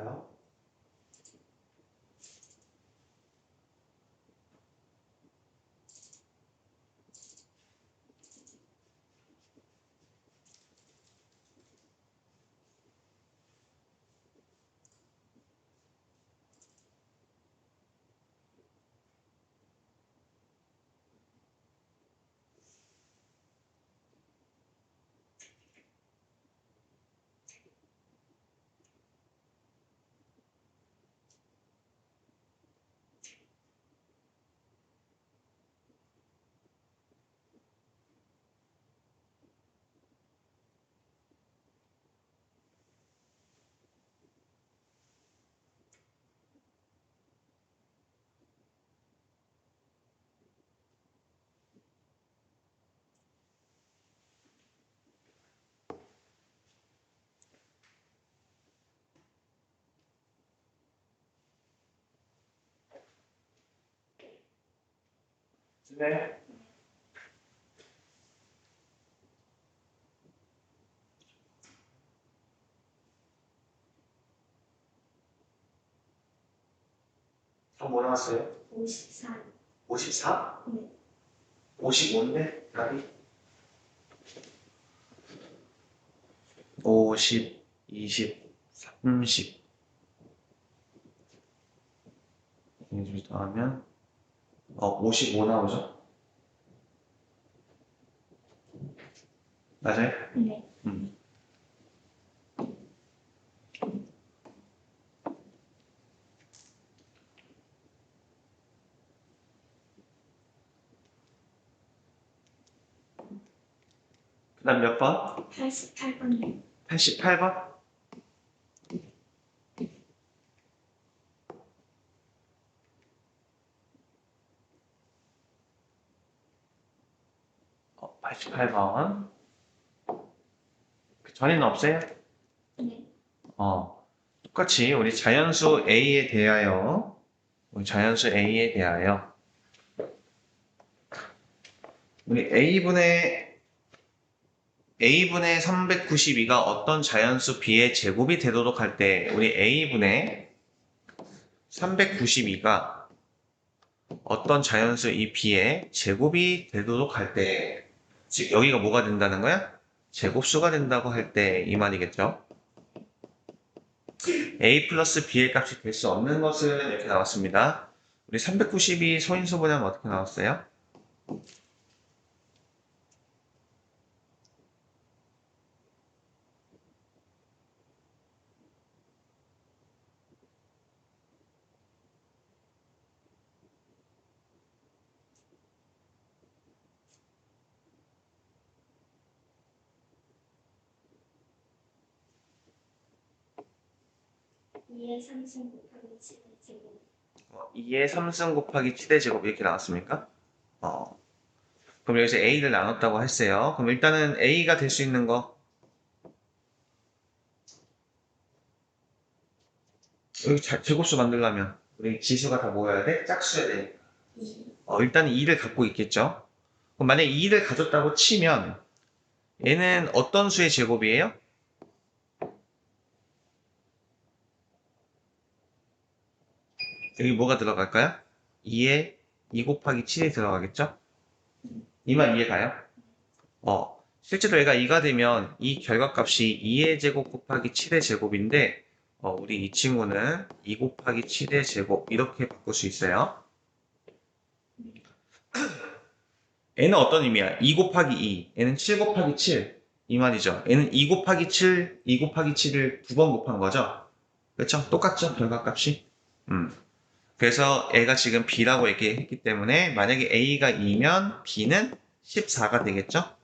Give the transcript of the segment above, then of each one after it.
볼까요? 네. 뭐 나왔어요? 54. 54? 네. 55인데? 답이? 50, 20, 30. 이제 더하면 55 나오죠? 맞아요? 네. 그 다음 몇 번? 88번이요. 88번? 어, 88번. 그 전에는 없어요? 네. 똑같이 우리 자연수 A에 대하여 우리 A분의 392가 어떤 자연수 B의 제곱이 되도록 할 때 우리 A분의 392가 어떤 자연수 이 B의 제곱이 되도록 할 때, 즉 여기가 뭐가 된다는 거야? 제곱수가 된다고 할 때 이 말이겠죠. A 플러스 B의 값이 될 수 없는 것은 이렇게 나왔습니다. 우리 392 소인수분해하면 어떻게 나왔어요? 이에 3승 곱하기 7의 제곱. 2의 3승 곱하기 7의 제곱 이렇게 나왔습니까? 그럼 여기서 A를 나눴다고 했어요. 그럼 일단은 A가 될 수 있는 거 여기 제곱수 만들려면 우리 지수가 다 모여야 돼? 짝수여야 돼? 2. 일단 2를 갖고 있겠죠. 그럼 만약에 2를 가졌다고 치면 얘는 어떤 수의 제곱이에요? 여기 뭐가 들어갈까요? 2에 2 곱하기 7이 들어가겠죠? 이 말 이해가요? 실제로 얘가 2가 되면 이 결과값이 2의 제곱 곱하기 7의 제곱인데 우리 이 친구는 2 곱하기 7의 제곱 이렇게 바꿀 수 있어요. 얘는 어떤 의미야? 2 곱하기 2, 얘는 7 곱하기 7 이 말이죠. 얘는 2 곱하기 7, 2 곱하기 7을 2번 곱한 거죠. 그렇죠? 똑같죠? 결과값이. 그래서 A가 지금 B라고 얘기했기 때문에 만약에 A가 2면 B는 14가 되겠죠?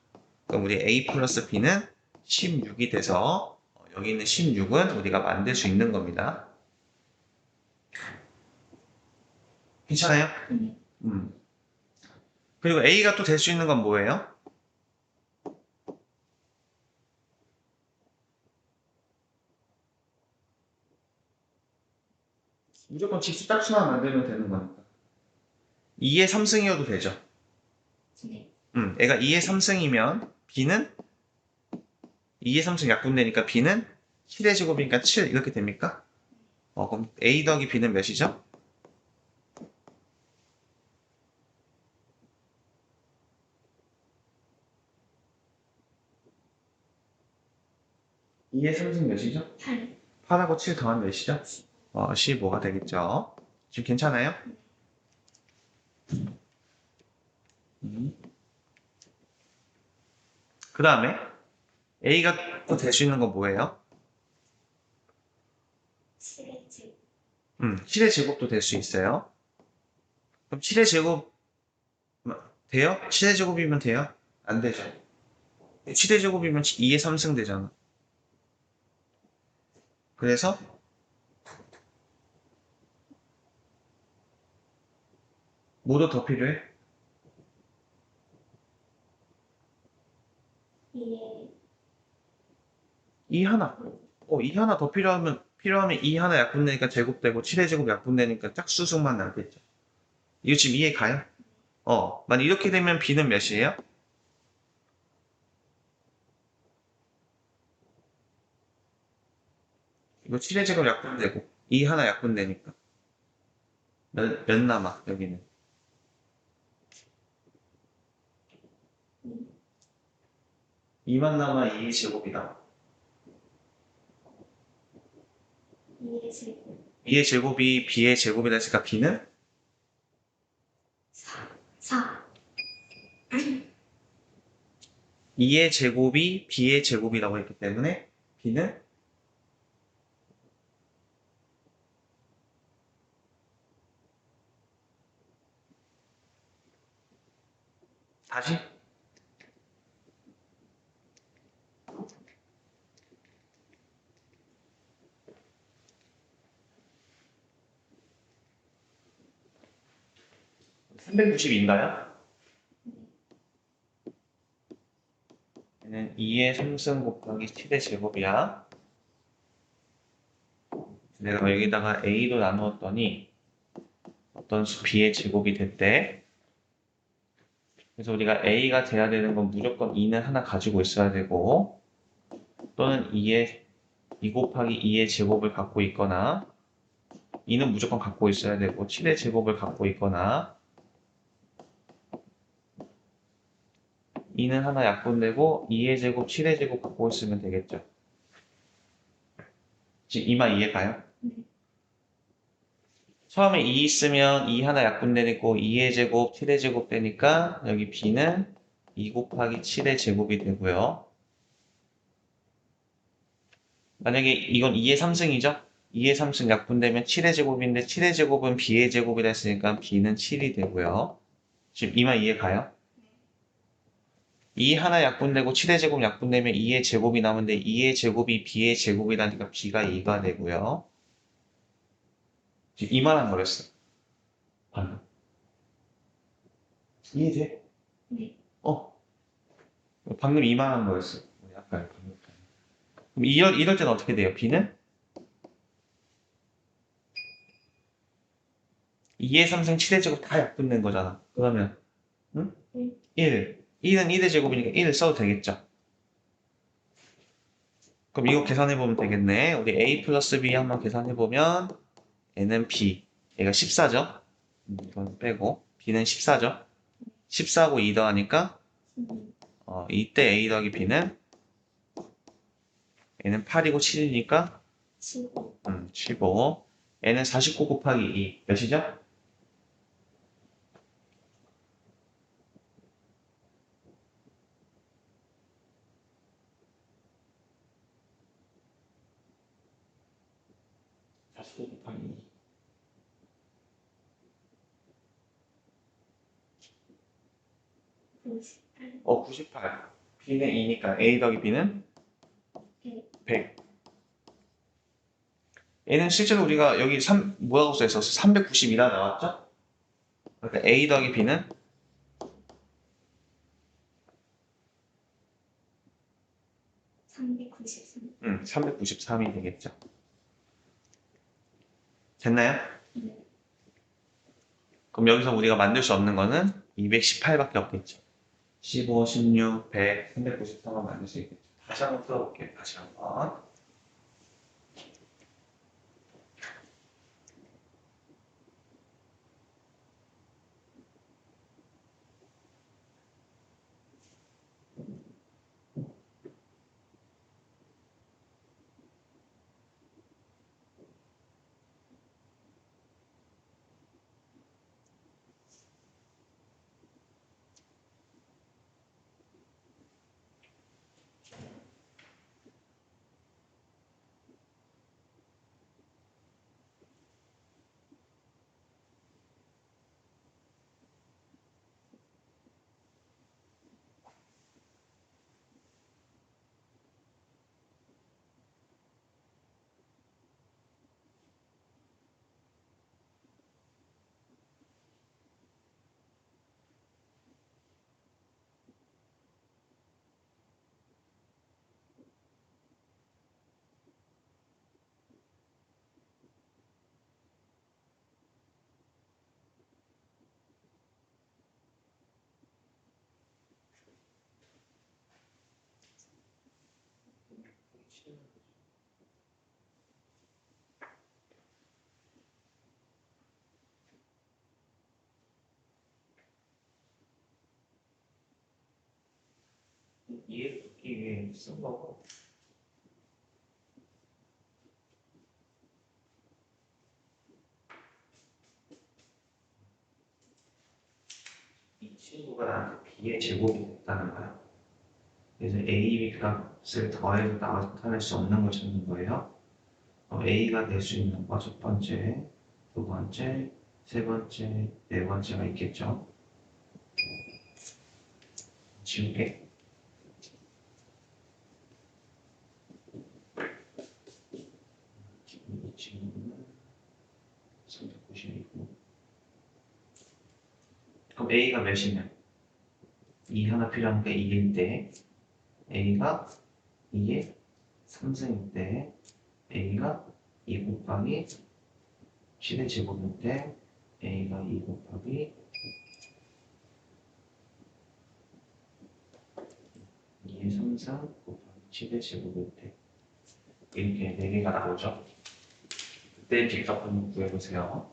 그럼 우리 A 플러스 B는 16이 돼서 여기 있는 16은 우리가 만들 수 있는 겁니다. 괜찮아요? 네. 그리고 A가 또 될 수 있는 건 뭐예요? 무조건 직수 짝수만 만들면 되는 거니까. 2의 3승이어도 되죠. 네. 얘가 2의 3승이면 B는 2의 3승 약분되니까 B는 7의 제곱이니까 7 이렇게 됩니까? 그럼 A 더하기 B는 몇이죠? 2의 3승 몇이죠? 8. 8하고 7 더하면 몇이죠? 15가 되겠죠. 지금 괜찮아요? 그 다음에 A가 또 될 수 있는 건 뭐예요? 7의 제곱. 7의 제곱도 될 수 있어요. 그럼 7의 제곱 돼요? 7의 제곱이면 돼요? 안 되죠. 7의 제곱이면 2의 3승 되잖아. 그래서 뭐도 더 필요해? 2의 2 하나. 2 하나 더 필요하면 2 하나 약분되니까 제곱되고 7의 제곱 약분되니까 짝수승만 남겠죠. 이거 지금 이해 가요? 만약 이렇게 되면 B는 몇이에요? 이거 7의 제곱 약분되고 2 하나 약분되니까 몇 남아 여기는 2만 남아 2의 제곱이다. 2의 제곱. 2의 제곱이 B의 제곱이다 했으니까 B는 4. 4. 2의 제곱이 B의 제곱이라고 했기 때문에 B는 다시 390인가요? 얘는 2의 3승 곱하기 7의 제곱이야. 내가 여기다가 A로 나누었더니 어떤 수 B의 제곱이 됐대. 그래서 우리가 A가 돼야 되는 건 무조건 2는 하나 가지고 있어야 되고 또는 2 곱하기 2의 제곱을 갖고 있거나 2는 무조건 갖고 있어야 되고 7의 제곱을 갖고 있거나 2는 하나 약분되고 2의 제곱, 7의 제곱 갖고 있으면 되겠죠. 지금 이 말 이해가요? 처음에 2 있으면 2 하나 약분되고 2의 제곱, 7의 제곱 되니까 여기 B는 2 곱하기 7의 제곱이 되고요. 만약에 이건 2의 3승이죠? 2의 3승 약분되면 7의 제곱인데 7의 제곱은 B의 제곱이라 했으니까 B는 7이 되고요. 지금 이 말 이해가요? 2 하나 약분되고 7의 제곱 약분되면 2의 제곱이 나오는데 2의 제곱이 B의 제곱이라니까 B가 2가 되고요. 지금 이만한 거였어. 방금. 이해돼? 네. 방금 이만한 거였어. 아까 방금. 그럼 이럴 때는 어떻게 돼요? B는 2의 3승 7의 제곱 다 약분된 거잖아. 그러면 응? 1. 1은 1의 제곱이니까 1을 써도 되겠죠. 그럼 이거 계산해보면 되겠네. 우리 A 플러스 B 한번 계산해보면 N은 B. 얘가 14죠? 이건 빼고 B는 14죠? 14하고 2 더하니까 이때 A 더하기 B는 N은 8이고 7이니까 15. 15. N은 49 곱하기 2. 몇이죠? 49 곱하기 2. 98. 98. B는 2니까 A 더하기 B는 100. N은 실제로 우리가 여기 뭐라고 써있었어? 390이라 나왔죠? 그러니까 A 더하기 B는 393. 393이 되겠죠. 됐나요? 네. 그럼 여기서 우리가 만들 수 없는 거는 218밖에 없겠죠. 15, 16, 100, 393만 만들 수 있겠죠. 다시 한번 풀어볼게요. 다시 한번. 이해하기 위해 쓴 거고. 이 친구가 나한테 B의 제곱이 됐다는 거야. 그래서 A, B 값을 더해서 나타낼 수 없는 걸 찾는 거예요. A가 될 수 있는 거 첫 번째, 두 번째, 세 번째, 네 번째가 있겠죠. 지우개. 이 친구는 390이고. 그럼 A가 몇이냐? 2 하나 필요한 게 2일 때, A가 2의 3승일 때, A가 2 곱하기 7의 제곱일 때, A가 2 곱하기 2의 3승 곱하기 7의 제곱일 때, 이렇게 4개가 나오죠. 그때 빅값 한번 구해보세요.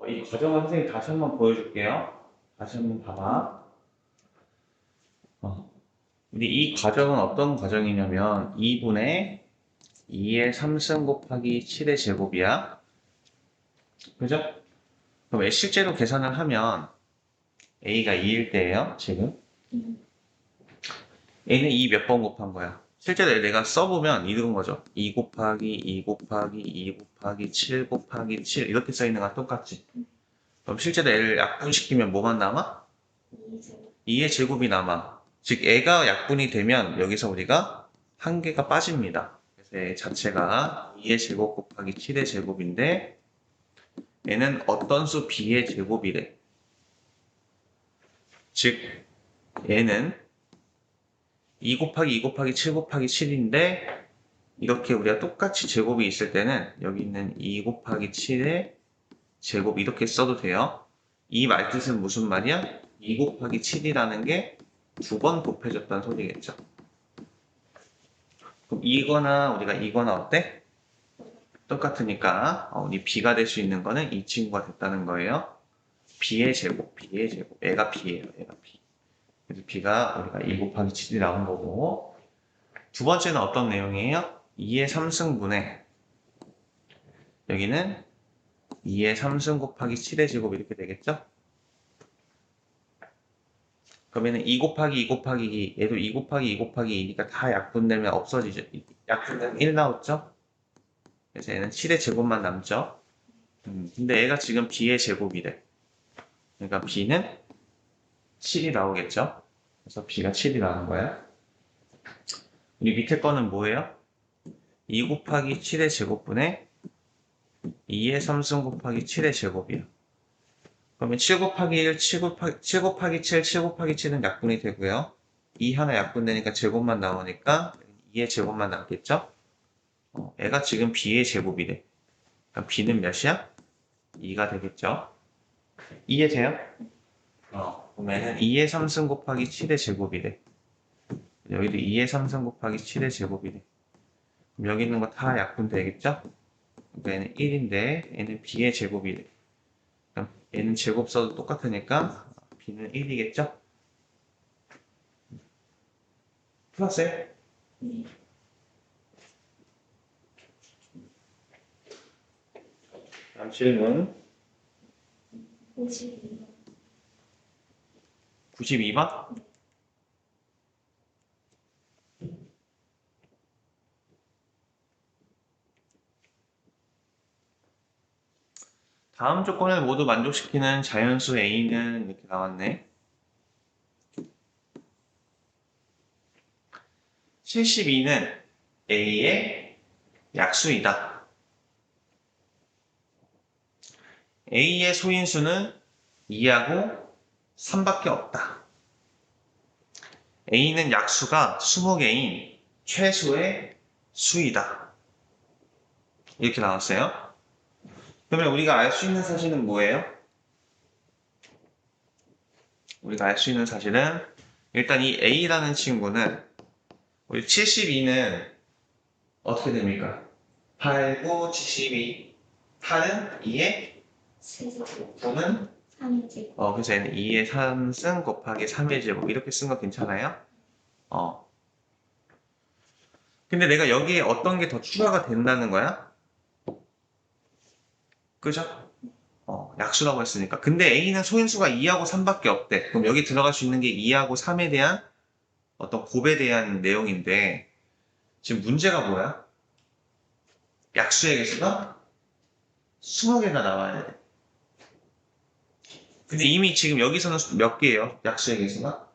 이 과정을 선생님이 다시 한번 보여줄게요. 다시 한번 봐봐. 우리 이 과정은 어떤 과정이냐면 2분의 2의 3승 곱하기 7의 제곱이야. 그죠? 그럼 실제로 계산을 하면 A가 2일 때예요, 지금. A는 2 몇 번 곱한 거야? 실제로 내가 써보면 이런 거죠. 2 곱하기 2 곱하기 2 곱하기 7 곱하기 7 이렇게 써있는 거랑 똑같지. 그럼 실제로 L을 약분시키면 뭐만 남아? 2의 제곱이 남아. 즉 애가 약분이 되면 여기서 우리가 한 개가 빠집니다. 그래서 애 자체가 2의 제곱 곱하기 7의 제곱인데 얘는 어떤 수 B의 제곱이래. 즉 얘는 2 곱하기 2 곱하기 7 곱하기 7인데 이렇게 우리가 똑같이 제곱이 있을 때는 여기 있는 2 곱하기 7의 제곱 이렇게 써도 돼요. 이 말뜻은 무슨 말이야? 2 곱하기 7이라는 게 두 번 곱해졌다는 소리겠죠. 그럼 이거나 어때? 똑같으니까 우리 B가 될 수 있는 거는 이 친구가 됐다는 거예요. b의 제곱, 얘가 b예요, 얘가 b. 그래서 b가 우리가 2 곱하기 7이 나온 거고, 두 번째는 어떤 내용이에요? 2의 3승분의, 여기는 2의 3승 곱하기 7의 제곱 이렇게 되겠죠? 그러면은 2 곱하기 2 곱하기 2, 얘도 2 곱하기 2 곱하기 2니까 다 약분되면 없어지죠. 약분되면 1 나왔죠? 그래서 얘는 7의 제곱만 남죠? 근데 얘가 지금 b의 제곱이래. 그러니까 b는 7이 나오겠죠? 그래서 b가 7이 나오는 거야. 우리 밑에 거는 뭐예요? 2 곱하기 7의 제곱분의 2의 3승 곱하기 7의 제곱이에요. 그러면 7 곱하기 1, 7 곱하기 7, 7 곱하기 7은 약분이 되고요. 2 하나 약분되니까 제곱만 나오니까 2의 제곱만 남겠죠? 얘가 지금 b의 제곱이래. 그럼 b는 몇이야? 2가 되겠죠? 이해돼요? 그러면 2의 3승 곱하기 7의 제곱이래. 여기도 2의 3승 곱하기 7의 제곱이래. 그럼 여기 있는 거 다 약분되겠죠? 그러니까 얘는 1인데 얘는 b의 제곱이래. 그럼 얘는 제곱 써도 똑같으니까 b는 1이겠죠? 풀었어요? 네. 다음 질문 52번. 92번? 다음 조건을 모두 만족시키는 자연수 A는 이렇게 나왔네. 72는 A의 약수이다. A의 소인수는 2하고 3밖에 없다. A는 약수가 20개인 최소의 수이다. 이렇게 나왔어요. 그러면 우리가 알 수 있는 사실은 뭐예요? 우리가 알 수 있는 사실은 일단 이 A라는 친구는 우리 72는 어떻게 됩니까? 8, 9, 72. 8은 2의 세제곱. 9는 3제곱. 그래서 얘는 2의 3승 곱하기 3의 제곱 이렇게 쓴 거 괜찮아요? 근데 내가 여기에 어떤 게 더 추가가 된다는 거야? 그죠? 약수라고 했으니까. 근데 A는 소인수가 2하고 3밖에 없대. 그럼 여기 들어갈 수 있는 게 2하고 3에 대한 어떤 곱에 대한 내용인데 지금 문제가 뭐야? 약수의 개수가 20개가 나와야 돼. 근데 이미 지금 여기서는 몇 개예요? 약수의 개수가?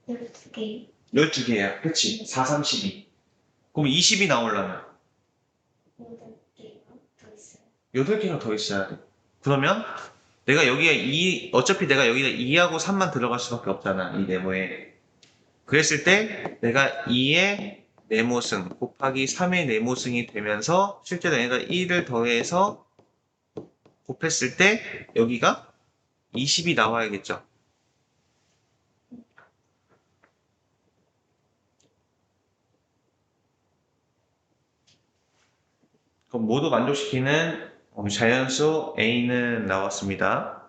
12개. 12개야. 그치? 4, 32. 그럼 20이 나오려면 8개가 더 있어요. 8개가 더 있어야 돼. 그러면 내가 여기에 어차피 내가 여기다 2하고 3만 들어갈 수밖에 없잖아. 이 네모에. 그랬을 때 내가 2의 네모승 곱하기 3의 네모승이 되면서 실제로 얘가 1을 더해서 곱했을 때 여기가 20이 나와야겠죠. 그럼 모두 만족시키는 자연수 A는 나왔습니다.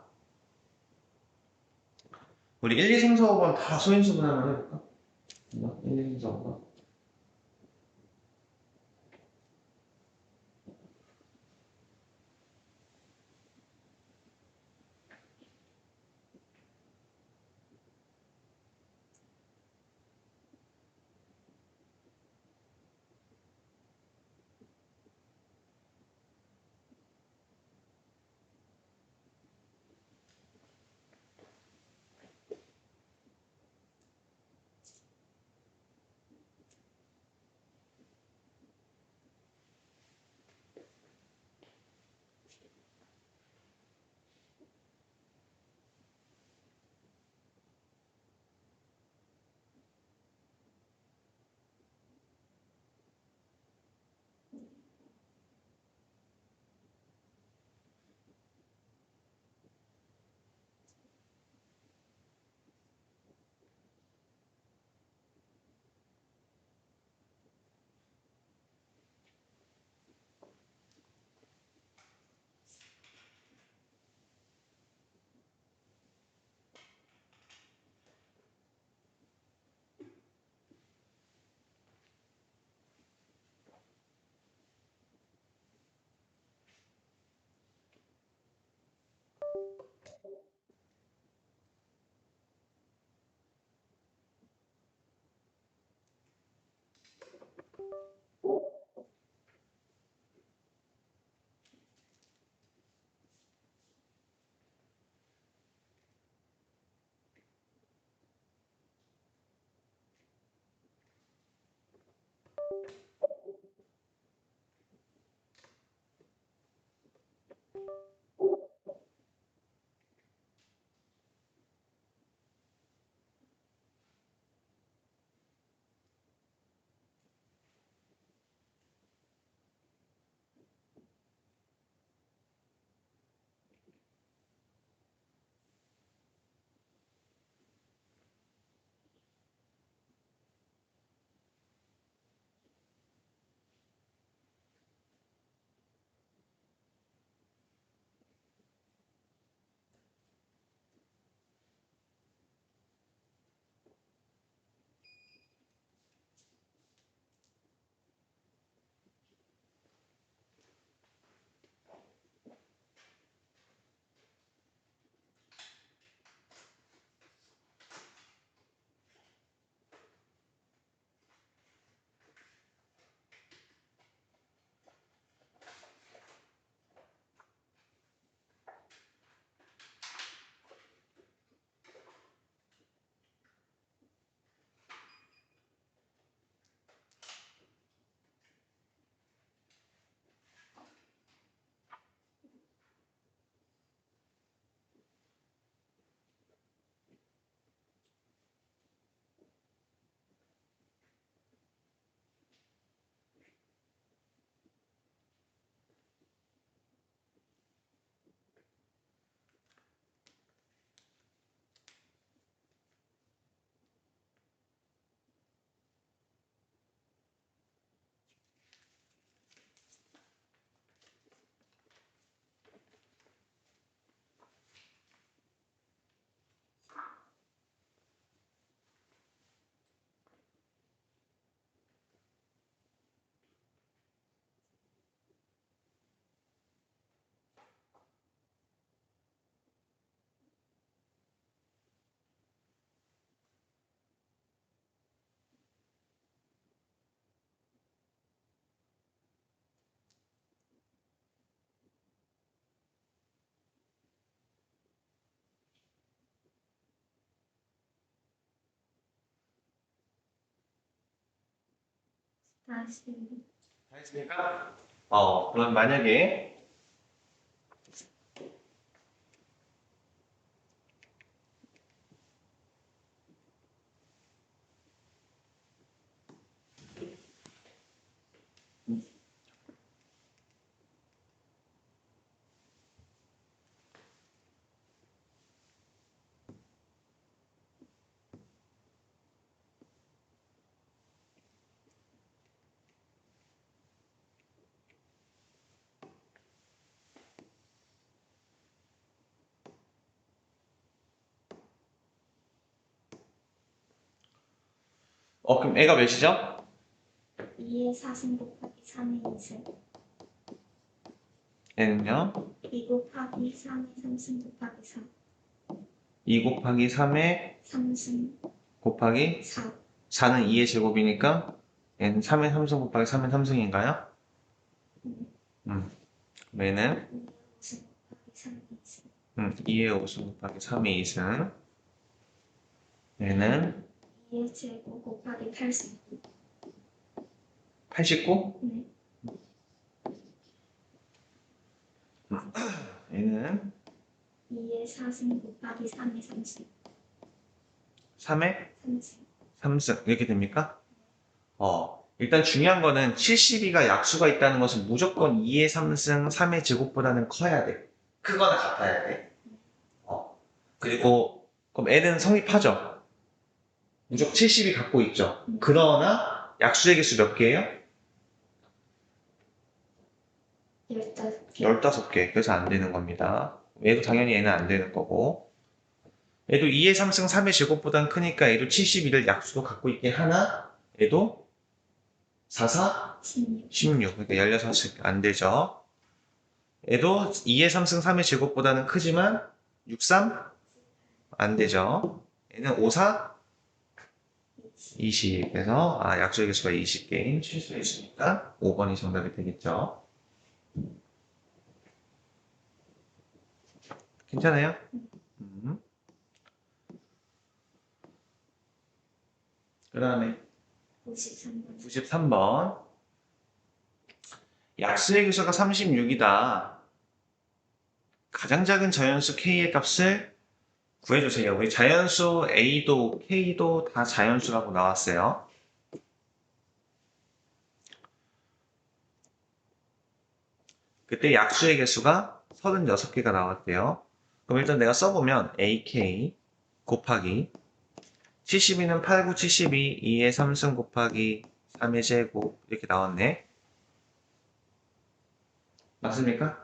우리 1, 2, 3, 4, 5번 다 소인수분 한번 해볼까? 1, 2, 3, 4, 5번. 다시 다 했습니까? 그럼 만약에 그럼 애가 몇이죠? 2의 4승 곱하기 3의 2승 애는요? 2 곱하기 3의 3승 곱하기 4 2 곱하기 3의 3승 곱하기 4 4는 2의 제곱이니까 얘는 3의 3승 곱하기 3의 3승인가요? 얘는 2의 5승 곱하기 3의 2승 2의 5승 곱하기 3의 2승. 얘는 2의 제곱 곱하기 8승 89. 네. 얘는 2의 4승 곱하기 3의 3승 3의 3승 3승. 이렇게 됩니까? 일단 중요한 거는 72가 약수가 있다는 것은 무조건 2의 3승 3의 제곱보다는 커야 돼. 크거나 같아야 돼. 그리고 그럼 애는 성립하죠. 무조건 70이 갖고 있죠. 그러나 약수의 개수 몇 개예요? 15개 15개. 그래서 안 되는 겁니다. 얘도 당연히 얘는 안 되는 거고. 얘도 2의 3승 3의 제곱보단 크니까 얘도 72를 약수로 갖고 있긴 하나 얘도 4, 4, 16 16. 그러니까 16은 안 되죠. 얘도 2의 3승 3의 제곱보다는 크지만 6, 3? 안 되죠. 얘는 5, 4? 20. 그래서 약수의 개수가 20개인 실수의 수니까 5번이 정답이 되겠죠. 괜찮아요? 그 다음에 53번. 93번. 약수의 개수가 36이다. 가장 작은 자연수 k의 값을 구해주세요. 우리 자연수 a도 k도 다 자연수라고 나왔어요. 그때 약수의 개수가 36개가 나왔대요. 그럼 일단 내가 써보면 ak 곱하기 72는 8, 9, 72, 2의 3승 곱하기 3의 제곱 이렇게 나왔네. 맞습니까?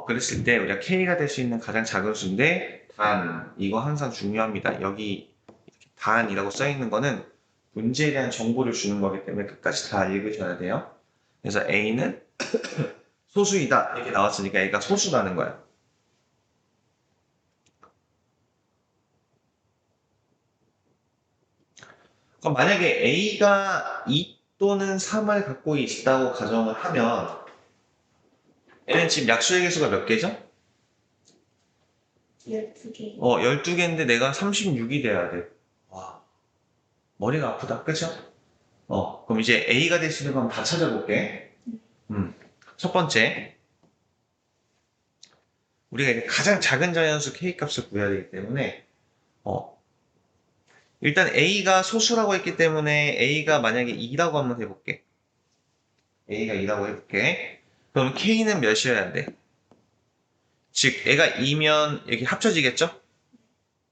그랬을 때 우리가 k가 될 수 있는 가장 작은 수인데 단, 이거 항상 중요합니다. 여기 이렇게 단이라고 써있는 거는 문제에 대한 정보를 주는 거기 때문에 끝까지 다 읽으셔야 돼요. 그래서 a는 소수이다 이렇게 나왔으니까 얘가 소수라는 거야. 그럼 만약에 a가 2 또는 3을 갖고 있다고 가정을 하면 얘는 지금 약수의 개수가 몇 개죠? 12개. 12개인데 내가 36이 돼야 돼. 와, 머리가 아프다. 그쵸? 그럼 이제 A가 될 수 있는 건 다 찾아볼게. 첫 번째. 우리가 이제 가장 작은 자연수 K 값을 구해야 되기 때문에, 일단 A가 소수라고 했기 때문에 A가 만약에 2라고 한번 해볼게. A가 2라고 해볼게. 그럼 K는 몇이어야 돼? 즉, 애가 2면 이렇게 합쳐지겠죠?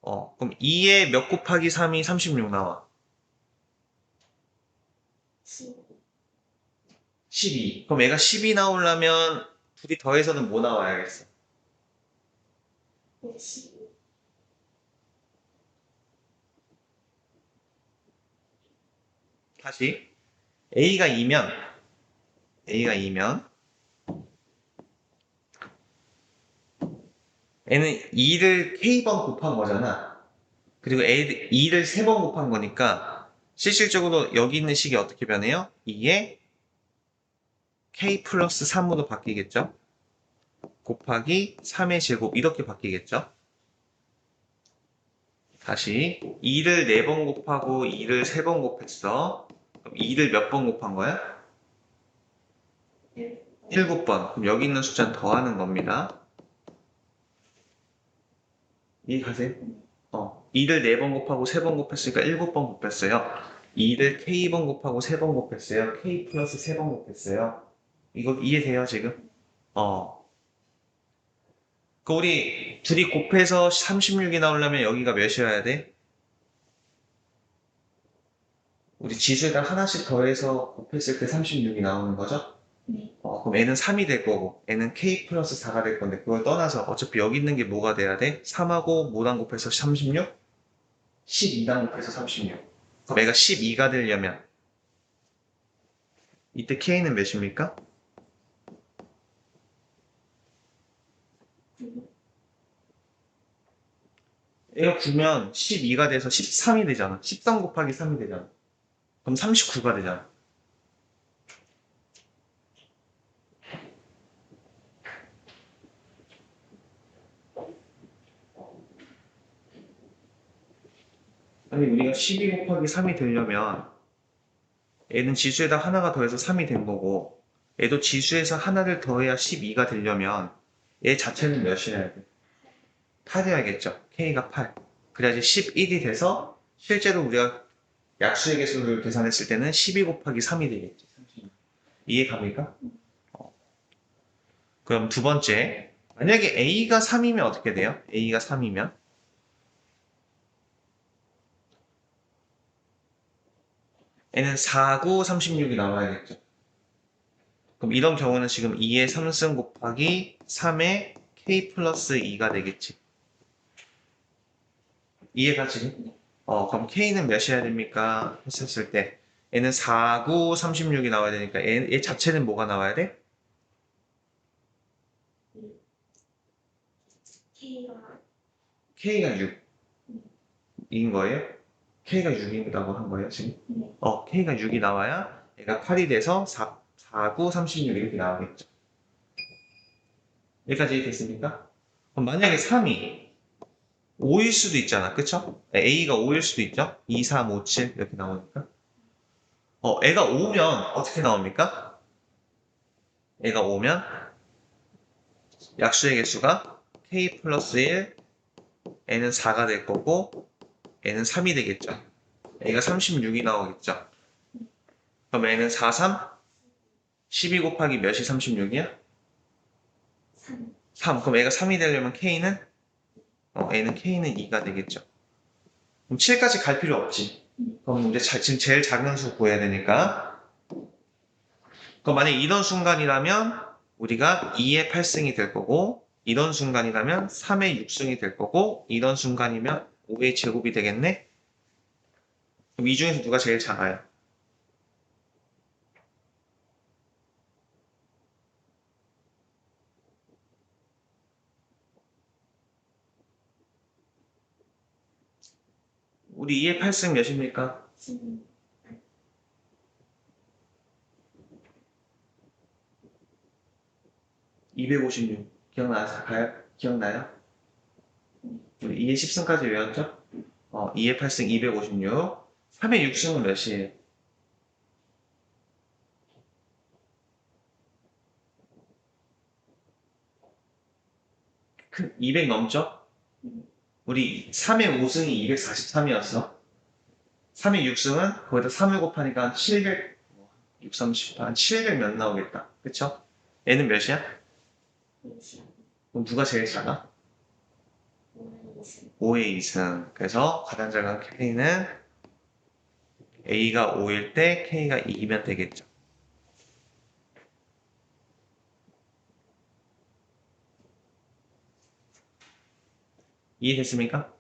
그럼 2에 몇 곱하기 3이 36 나와? 12. 그럼 애가 10이 나오려면 둘이 더해서는 뭐 나와야겠어? 12. 다시. A가 2면 N은 2를 K번 곱한 거잖아. 그리고 2를 3번 곱한 거니까 실질적으로 여기 있는 식이 어떻게 변해요? 2에 K 플러스 3으로 바뀌겠죠? 곱하기 3의 제곱 이렇게 바뀌겠죠? 다시 2를 4번 곱하고 2를 3번 곱했어. 그럼 2를 몇 번 곱한 거야? 7번. 그럼 여기 있는 숫자는 더하는 겁니다. 이해가세요? 2를 4번 곱하고 3번 곱했으니까 7번 곱했어요. 2를 K번 곱하고 3번 곱했어요. K 플러스 3번 곱했어요. 이거 이해돼요, 지금? 그 우리 둘이 곱해서 36이 나오려면 여기가 몇이어야 돼? 우리 지수에다 하나씩 더해서 곱했을 때 36이 나오는 거죠? 네. 그럼 N은 3이 될 거고, N은 K 플러스 4가 될 건데, 그걸 떠나서 어차피 여기 있는 게 뭐가 돼야 돼? 3하고 뭐랑 곱해서 36? 12랑 곱해서 36. 그럼 얘가 12가 되려면, 이때 K는 몇입니까? 얘가 9면 12가 돼서 13이 되잖아. 13 곱하기 3이 되잖아. 그럼 39가 되잖아. 아니, 우리가 12 곱하기 3이 되려면, 얘는 지수에다 하나가 더해서 3이 된 거고, 얘도 지수에서 하나를 더해야 12가 되려면, 얘 자체는 몇이어야 돼? 8이어야겠죠. K가 8. 그래야지 11이 돼서, 실제로 우리가 약수의 개수를 계산했을 때는 12 곱하기 3이 되겠지. 36. 이해 갑니까? 그럼 두 번째. 만약에 A가 3이면 어떻게 돼요? A가 3이면? 얘는 4, 9, 36이 나와야겠죠. 그럼 이런 경우는 지금 2의 3승 곱하기 3의 K 플러스 2가 되겠지. 이해가지? 그럼 K는 몇이어야 됩니까? 했었을 때 얘는 4, 9, 36이 나와야 되니까 얘 자체는 뭐가 나와야 돼? K가 K가 6인 거예요? K가 6이라고 한 거예요, 지금? 네. K가 6이 나와야 얘가 8이 돼서 4, 9, 36 이렇게 나오겠죠. 여기까지 됐습니까? 그럼 만약에 3이 5일 수도 있잖아. 그쵸? A가 5일 수도 있죠? 2, 3, 5, 7 이렇게 나오니까. 애가 5면 어떻게 나옵니까? 애가 5면 약수의 개수가 K 플러스 1, N은 4가 될 거고 N은 3이 되겠죠. A가 36이 나오겠죠. 그럼 N은 4, 3, 12 곱하기 몇이 36이야? 3. 3. 그럼 A가 3이 되려면 K는? K는 2가 되겠죠. 그럼 7까지 갈 필요 없지. 그럼 이제 지금 제일 작은 수 구해야 되니까. 그럼 만약에 이런 순간이라면 우리가 2의 8승이 될 거고, 이런 순간이라면 3의 6승이 될 거고, 이런 순간이면 5의 제곱이 되겠네? 그럼 이 중에서 누가 제일 작아요? 우리 2의 8승 몇입니까? 10. 256. 기억나요? 우리 2의 10승까지 외웠죠? 2의 8승 256. 3의 6승은 몇이에요? 200 넘죠? 우리 3의 5승이 243이었어. 3의 6승은 거기다 3을 곱하니까 한 700, 6, 30, 한 700 몇 나오겠다. 그쵸? 얘는 몇이야? 20. 그럼 누가 제일 작아? 5의 2승. 5의 2승. 그래서 가장 작은 K는 A가 5일 때 K가 2면 되겠죠. 이해됐습니까?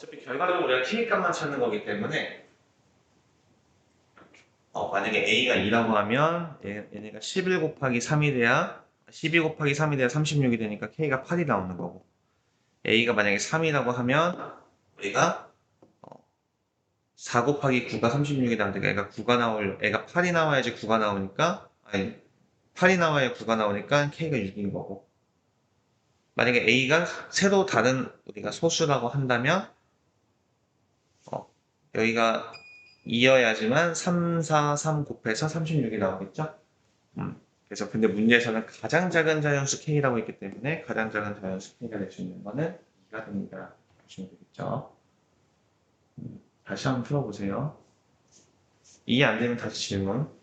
어차피 결과적으로 우리가 K 값만 찾는 거기 때문에 만약에 A가 2라고 하면 얘네가 11 곱하기 3이 돼야 12 곱하기 3이 돼야 36이 되니까 K가 8이 나오는 거고 A가 만약에 3이라고 하면 우리가 4 곱하기 9가 36이 나오니까 애가 8이 나와야지 9가 나오니까 아니 8이 나와야 9가 나오니까 K가 6인 거고 만약에 A가 새로 다른 우리가 소수라고 한다면 여기가 2여야지만 3, 4, 3 곱해서 36이 나오겠죠? 그래서 근데 문제에서는 가장 작은 자연수 K라고 했기 때문에 가장 작은 자연수 K가 될 수 있는 거는 2가 됩니다. 보시면 되겠죠? 다시 한번 풀어보세요. 이해 안 되면 다시 질문.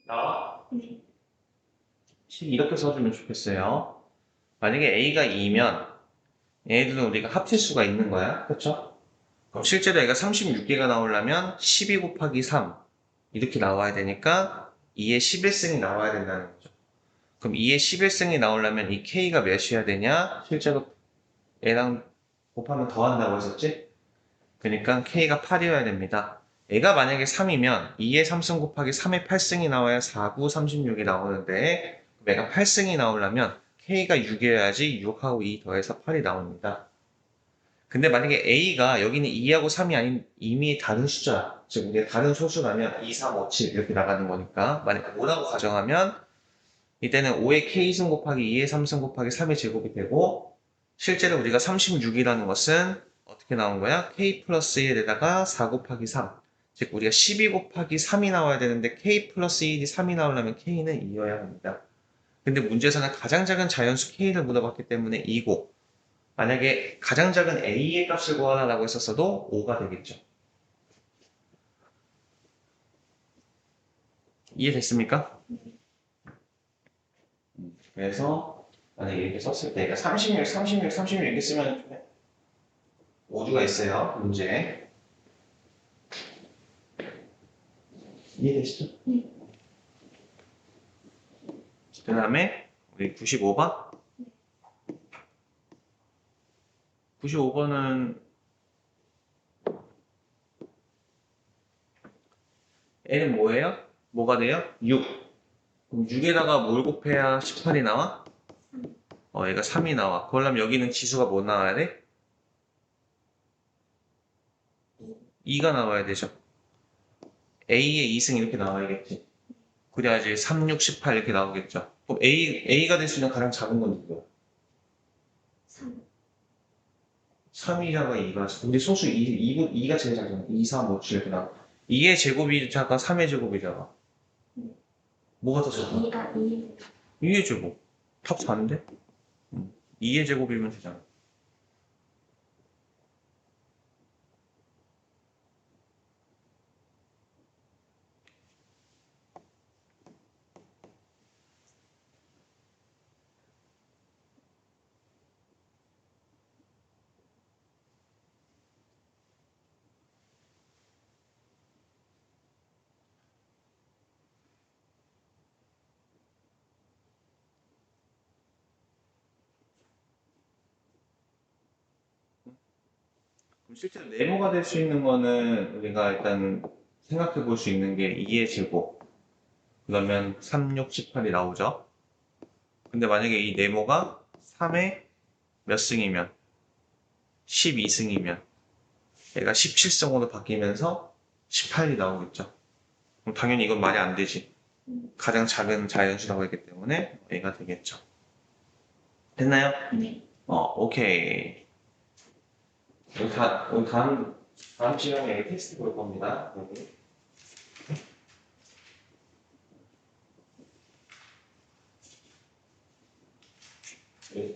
나와? 네. 이렇게 써주면 좋겠어요. 만약에 A가 2면 얘네들은 우리가 합칠 수가 있는 거야. 그쵸? 그럼 실제로 얘가 36개가 나오려면 12 곱하기 3 이렇게 나와야 되니까 2의 11승이 나와야 된다는 거죠. 그럼 2의 11승이 나오려면 이 K가 몇이어야 되냐? 실제로 얘랑 곱하면 더한다고 했었지? 그러니까 K가 8이어야 됩니다. 얘가 만약에 3이면 2의 3승 곱하기 3의 8승이 나와야 4, 9, 36이 나오는데 얘가 8승이 나오려면 K가 6이어야지 6하고 2 더해서 8이 나옵니다. 근데 만약에 A가 여기는 2하고 3이 아닌 이미 다른 숫자, 즉 우리가 다른 소수라면 2, 3, 5, 7 이렇게 나가는 거니까 만약에 5라고 가정하면 이때는 5의 K승 곱하기 2의 3승 곱하기 3의 제곱이 되고 실제로 우리가 36이라는 것은 어떻게 나온 거야? K 플러스 1에다가 4 곱하기 3 즉 우리가 12 곱하기 3이 나와야 되는데 K 플러스 1이 3이 나오려면 K는 2여야 합니다. 근데 문제에서는 가장 작은 자연수 K를 물어봤기 때문에 2고 만약에 가장 작은 A의 값을 구하라고 했었어도 5가 되겠죠. 이해됐습니까? 그래서 만약에 이렇게 썼을 때 36, 36, 36 이렇게 쓰면 오류가 있어요. 문제. 이해되시죠? 네. 그 다음에 우리 95번. 95번은 L은 뭐예요? 뭐가 돼요? 6. 그럼 6에다가 뭘 곱해야 18이 나와? 3. 얘가 3이 나와. 그러려면 여기는 지수가 뭐 나와야 돼? 2가 나와야 되죠. A의 2승 이렇게 나와야겠지. 그래야지 3, 6, 18 이렇게 나오겠죠. 그럼 A가 될 수 있는 가장 작은 건 누구야? 3. 3이자가 2가, 근데 소수 2가 제일 작잖아. 2, 3, 5, 7 이렇게 나와. 2의 제곱이자가 3의 제곱이잖아. 뭐가 더 작아? 2가 2. 2의 제곱. 답 4인데? 2의 제곱이면 되잖아. 그럼 실제로 네모가 될 수 있는 거는 우리가 일단 생각해 볼 수 있는 게 2의 제곱. 그러면 3, 6, 18이 나오죠. 근데 만약에 이 네모가 3의 몇 승이면? 12승이면 얘가 17승으로 바뀌면서 18이 나오겠죠. 그럼 당연히 이건 말이 안 되지. 가장 작은 자연수라고 했기 때문에 A가 되겠죠. 됐나요? 네. 오케이. 우리 다음 시간에 A 테스트 볼 겁니다. 여기.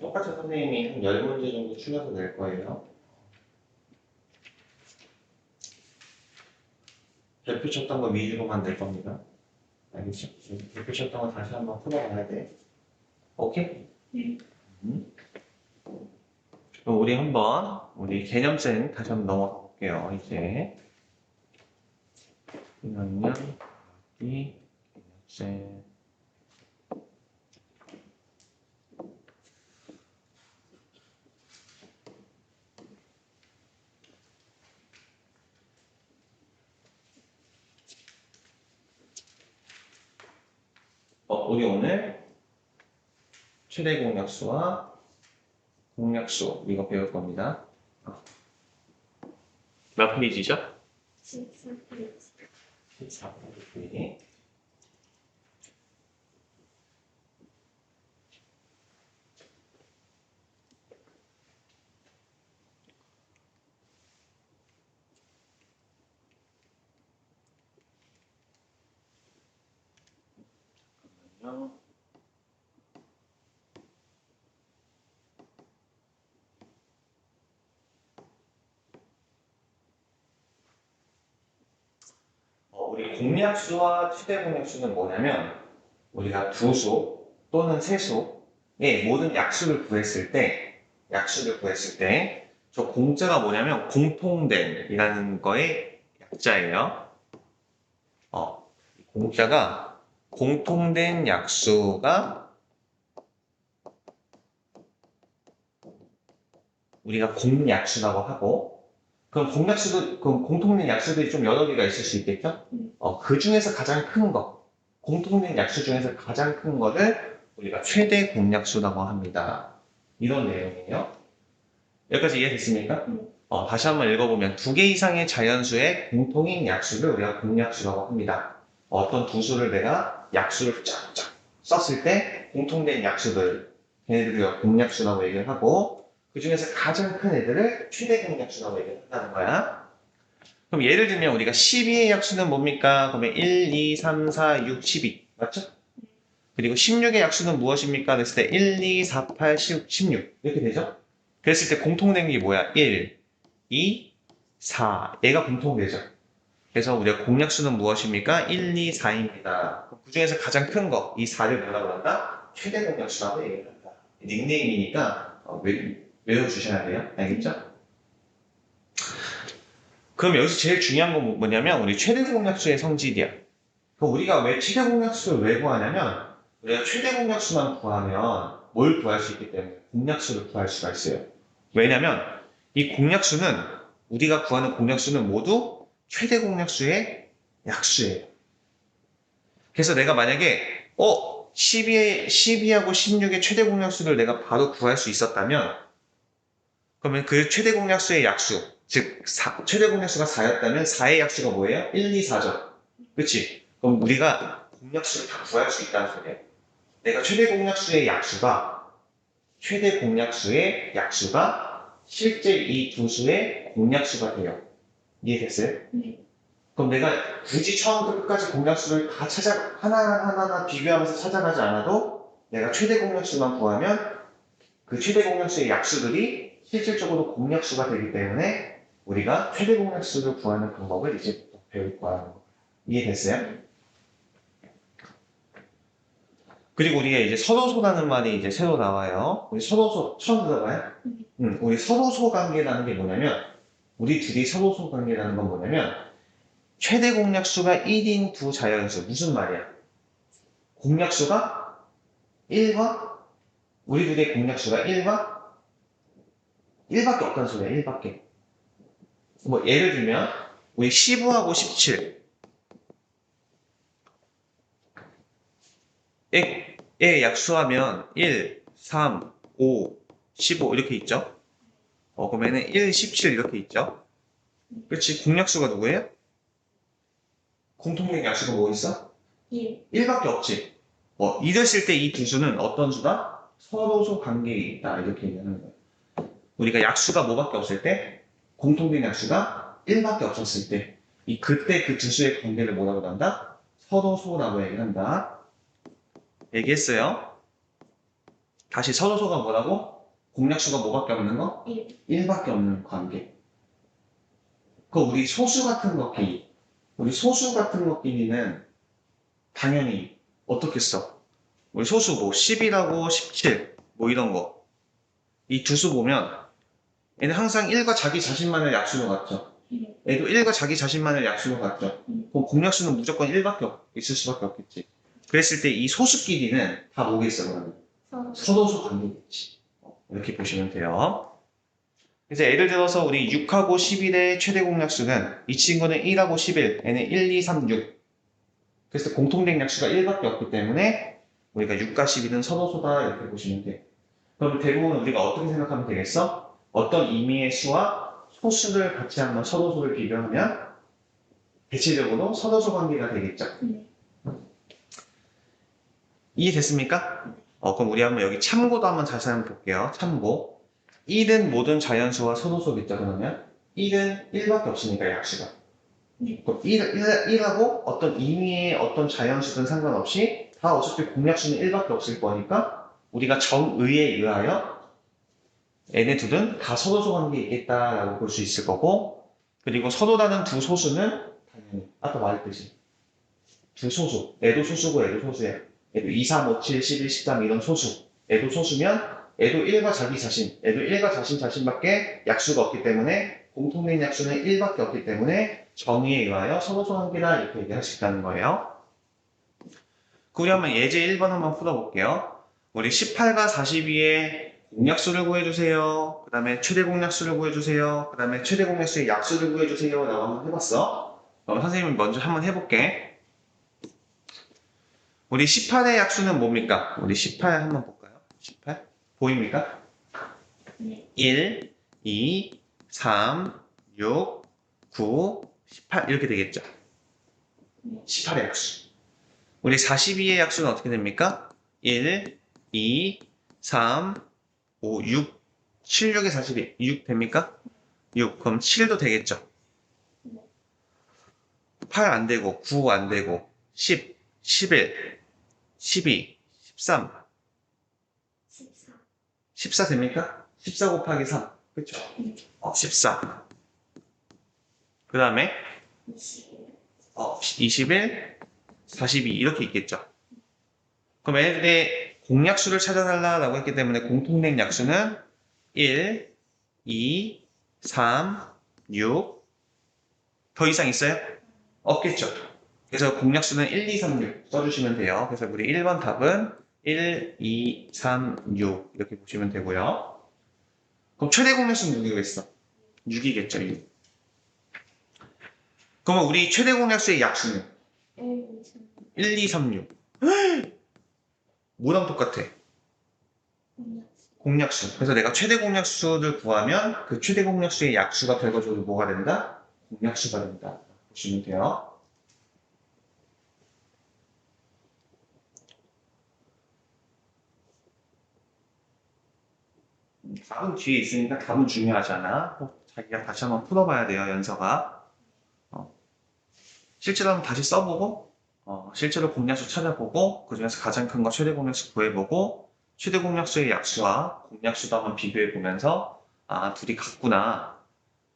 똑같이 선생님이 한 10문제 정도 추려서 낼 거예요. 별표 쳤던 거 위주로만 낼 겁니다. 알겠죠? 별표 쳤던 거 다시 한번 풀어봐야 돼. 오케이? 네. 그럼 우리 개념생 다시 한번 넘어가 볼게요. 이제 그러면 이 개념생 우리 오늘 최대 공약수와 공약수 이거 배울 겁니다. 몇 페이지죠? 14페이지. 14페이지. 우리 공약수와 최대 공약수는 뭐냐면 우리가 두수 또는 세수의 모든 약수를 구했을 때 저 공자가 뭐냐면 공통된이라는 거의 약자예요. 공자가 공통된 약수가 우리가 공약수라고 하고, 그럼 공통된 약수들이 좀 여러 개가 있을 수 있겠죠? 그 중에서 가장 큰 거, 공통된 약수 중에서 가장 큰 거를 우리가 최대 공약수라고 합니다. 이런 내용이에요. 여기까지 이해됐습니까? 다시 한번 읽어보면 두 개 이상의 자연수의 공통인 약수를 우리가 공약수라고 합니다. 어떤 두 수를 내가 약수를 쫙쫙 썼을 때 공통된 약수들, 걔네들을 우리가 공약수라고 얘기를 하고, 그 중에서 가장 큰 애들을 최대 공약수라고 얘기를 한다는 거야. 그럼 예를 들면 우리가 12의 약수는 뭡니까? 그러면 1, 2, 3, 4, 6, 12 맞죠? 그리고 16의 약수는 무엇입니까? 그랬을 때 1, 2, 4, 8, 16 이렇게 되죠? 그랬을 때 공통된 게 뭐야? 1, 2, 4 얘가 공통되죠. 그래서 우리가 공약수는 무엇입니까? 1, 2, 4입니다. 그 중에서 가장 큰 거, 이 4를 뭐라고 한다? 최대 공약수라고 얘기를 한다. 닉네임이니까 외워주셔야 돼요. 알겠죠? 그럼 여기서 제일 중요한 건 뭐냐면 우리 최대 공약수의 성질이야. 그럼 우리가 왜 최대 공약수를 왜 구하냐면 우리가 최대 공약수만 구하면 뭘 구할 수 있기 때문에 공약수를 구할 수가 있어요. 왜냐면 이 공약수는 우리가 구하는 공약수는 모두 최대 공약수의 약수예요. 그래서 내가 만약에 12하고 16의 최대 공약수를 내가 바로 구할 수 있었다면 그러면 그 최대 공약수의 약수 즉 최대 공약수가 4였다면 4의 약수가 뭐예요? 1, 2, 4죠. 그렇지? 그럼 우리가 공약수를 다 구할 수 있다는 소리예요. 내가 최대 공약수의 약수가 실제 이 두 수의 공약수가 돼요. 이해됐어요? 네. 그럼 내가 굳이 처음부터 끝까지 공약수를 다 하나하나 비교하면서 찾아가지 않아도 내가 최대 공약수만 구하면 그 최대 공약수의 약수들이 실질적으로 공약수가 되기 때문에 우리가 최대 공약수를 구하는 방법을 이제부터 배울 거야. 이해됐어요? 그리고 우리가 이제 서로소라는 말이 이제 새로 나와요. 우리 서로소 처음 들어봐요? 우리 서로소 관계라는 게 뭐냐면 우리 둘이 서로소 관계라는 건 뭐냐면 최대 공약수가 1인 두 자연수 무슨 말이야? 공약수가 1과 우리 둘의 공약수가 1과 1밖에 없다는 소리야. 1밖에. 뭐 예를 들면 우리 15하고 17 에 약수하면 1, 3, 5, 15 이렇게 있죠. 그러면은 1, 17 이렇게 있죠. 그렇지? 공약수가 누구예요? 공통된 약수가 뭐 있어? 1. 1밖에 없지. 이랬을 때 이 두 수는 어떤 수다? 서로소 관계에 있다. 이렇게 얘기하는 거예요. 우리가 약수가 뭐밖에 없을 때? 공통된 약수가 1밖에 없었을 때. 그때 그 두 수의 관계를 뭐라고 한다? 서로소라고 얘기한다. 얘기했어요. 다시 서로소가 뭐라고? 공약수가 뭐밖에 없는 거? 1. 1밖에 없는 관계. 우리 소수 같은 것끼리는 당연히 어떻게 써? 우리 소수 뭐 10이라고 17, 뭐 이런 거. 이 두 수 보면 얘는 항상 1과 자기 자신만을 약수로 갖죠. 얘도 1과 자기 자신만을 약수로 갖죠. 그럼 공약수는 무조건 1밖에 있을 수밖에 없겠지. 그랬을 때 이 소수끼리는 다 뭐겠어, 그러면? 서로소 관계겠지. 이렇게 보시면 돼요. 그래서 예를 들어서 우리 6하고 11의 최대 공약수는 이 친구는 1하고 11, 얘는 1, 2, 3, 6. 그래서 공통된 약수가 1밖에 없기 때문에 우리가 6과 11은 서로소다 이렇게 보시면 돼. 그럼 대부분 우리가 어떻게 생각하면 되겠어? 어떤 의미의 수와 소수를 같이 한번 서로소를 비교하면 대체적으로 서로소 관계가 되겠죠. 이해됐습니까? 그럼 우리 한번 여기 참고도 한번 자세히 한번 볼게요. 참고. 1은 모든 자연수와 서로소겠죠, 그러면? 1은 1밖에 없으니까 약수가. 그럼 1하고 어떤 의미의 어떤 자연수든 상관없이 다 어차피 공약수는 1밖에 없을 거니까 우리가 정의에 의하여 얘네 둘은 다 서로소 관계에 있겠다라고 볼 수 있을 거고 그리고 서로라는 두 소수는 당연히 아까 말했듯이 두 소수. 애도 소수고 애도 소수야. 애도 2, 3, 5, 7, 11, 13 이런 소수. 애도 소수면 애도 1과 자기 자신, 애도 1과 자신밖에 약수가 없기 때문에 공통된 약수는 1밖에 없기 때문에 정의에 의하여 서로소관계다 이렇게 얘기할 수 있다는 거예요. 우리 한번 예제 1번 한번 풀어볼게요. 우리 18과 42의 공약수를 구해주세요. 그 다음에 최대 공약수를 구해주세요. 그 다음에 최대 공약수의 약수를 구해주세요. 라고 한번 해봤어. 그럼 선생님이 먼저 한번 해볼게. 우리 18의 약수는 뭡니까? 우리 18 한번 볼까요? 18 보입니까? 네. 1, 2, 3, 6, 9, 18 이렇게 되겠죠. 18의 약수. 우리 42의 약수는 어떻게 됩니까? 1, 2, 3, 5, 6, 7, 6에 42, 6 됩니까? 6, 그럼 7도 되겠죠. 8 안 되고, 9 안 되고, 10, 11, 12, 13, 14. 14 됩니까? 14 곱하기 3. 그쵸? 14. 그 다음에 21. 21, 42 이렇게 있겠죠. 그럼 얘네들의 공약수를 찾아달라고 했기 때문에 공통된 약수는 1, 2, 3, 6. 더 이상 있어요? 없겠죠. 그래서 공약수는 1, 2, 3, 6 써주시면 돼요. 그래서 우리 1번 답은 1, 2, 3, 6 이렇게 보시면 되고요. 그럼 최대 공약수는 누구겠어? 6이겠죠. 6. 그러면 우리 최대 공약수의 약수는 1, 2, 3, 6. 뭐랑 똑같아? 공약수. 그래서 내가 최대 공약수를 구하면 그 최대 공약수의 약수가 결과적으로 뭐가 된다? 공약수가 된다. 보시면 돼요. 답은 뒤에 있으니까 답은 중요하지 않아. 꼭 자기가 다시 한번 풀어봐야 돼요, 연서가. 실제로 한번 다시 써보고, 실제로 공약수 찾아보고, 그 중에서 가장 큰 거 최대 공약수 구해보고, 최대 공약수의 약수와 공약수도 한번 비교해보면서, 아, 둘이 같구나.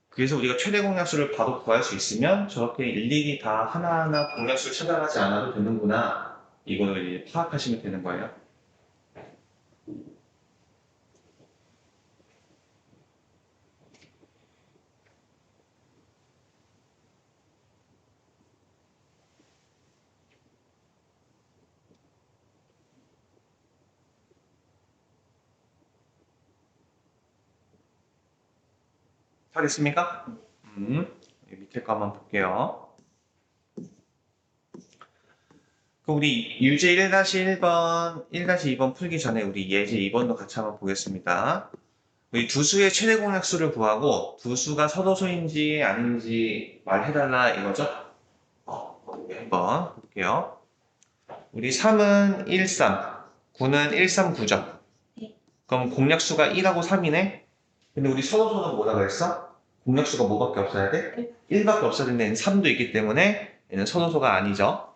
그래서 우리가 최대 공약수를 바로 구할 수 있으면 저렇게 일일이 다 하나하나 공약수를 찾아가지 않아도 되는구나. 이거를 이제 파악하시면 되는 거예요. 잘했습니까? 밑에 거 한번 볼게요. 그럼 우리 유제 1-1번, 1-2번 풀기 전에 우리 예제 2번도 같이 한번 보겠습니다. 우리 두 수의 최대 공약수를 구하고 두 수가 서도수인지 아닌지 말해달라 이거죠? 한번 볼게요. 우리 3은 1, 3, 9는 1, 3, 9죠? 네. 그럼 공약수가 1하고 3이네? 근데 우리 서도수는 뭐라고 했어? 공약수가 뭐밖에 없어야 돼? 1밖에 없어야 되는데 얘는 3도 있기 때문에 얘는 서도수가 아니죠.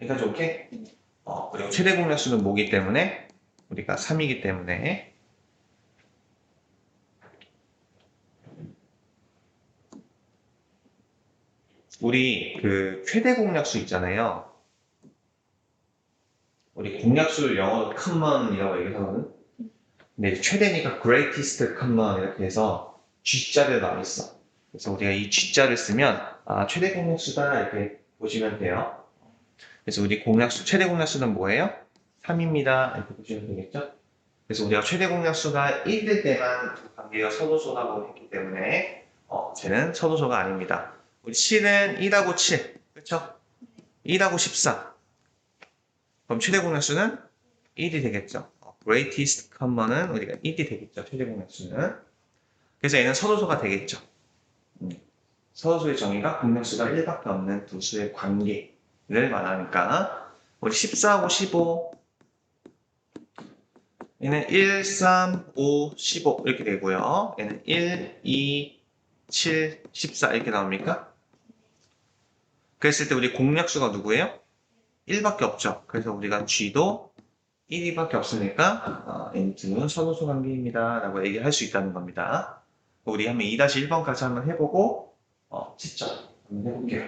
여기까지 오케이? 그리고 최대 공약수는 뭐기 때문에? 우리가 3이기 때문에 우리 그 최대 공약수 있잖아요. 우리 공약수를 영어로 common이라고 얘기하거든. 근데 이제 최대니까 greatest common 이렇게 해서 G자를 많이 써. 그래서 우리가 이 G자를 쓰면 최대 공약수다 이렇게 보시면 돼요. 그래서 우리 공약수 최대 공약수는 뭐예요? 3입니다. 이렇게 보시면 되겠죠? 그래서 우리가 최대 공약수가 1일 때만 두 관계가 서도소라고 했기 때문에 쟤는 서도소가 아닙니다. 우리 7은 1하고 7, 그렇죠? 1하고 14. 그럼 최대 공약수는 1이 되겠죠. greatest common은 우리가 1이 되겠죠. 최대 공약수는. 그래서 얘는 서도소가 되겠죠. 서도소의 정의가 공약수가 1밖에 없는 두 수의 관계를 말하니까 우리 14하고 15 얘는 1, 3, 5, 15 이렇게 되고요. 얘는 1, 2, 7, 14 이렇게 나옵니까? 그랬을 때 우리 공약수가 누구예요? 1밖에 없죠. 그래서 우리가 G도 1위밖에 없으니까 N는 서도소 관계입니다. 라고 얘기할 수 있다는 겁니다. 우리 한번 2-1번까지 한번 해보고 채점 한번 해볼게요.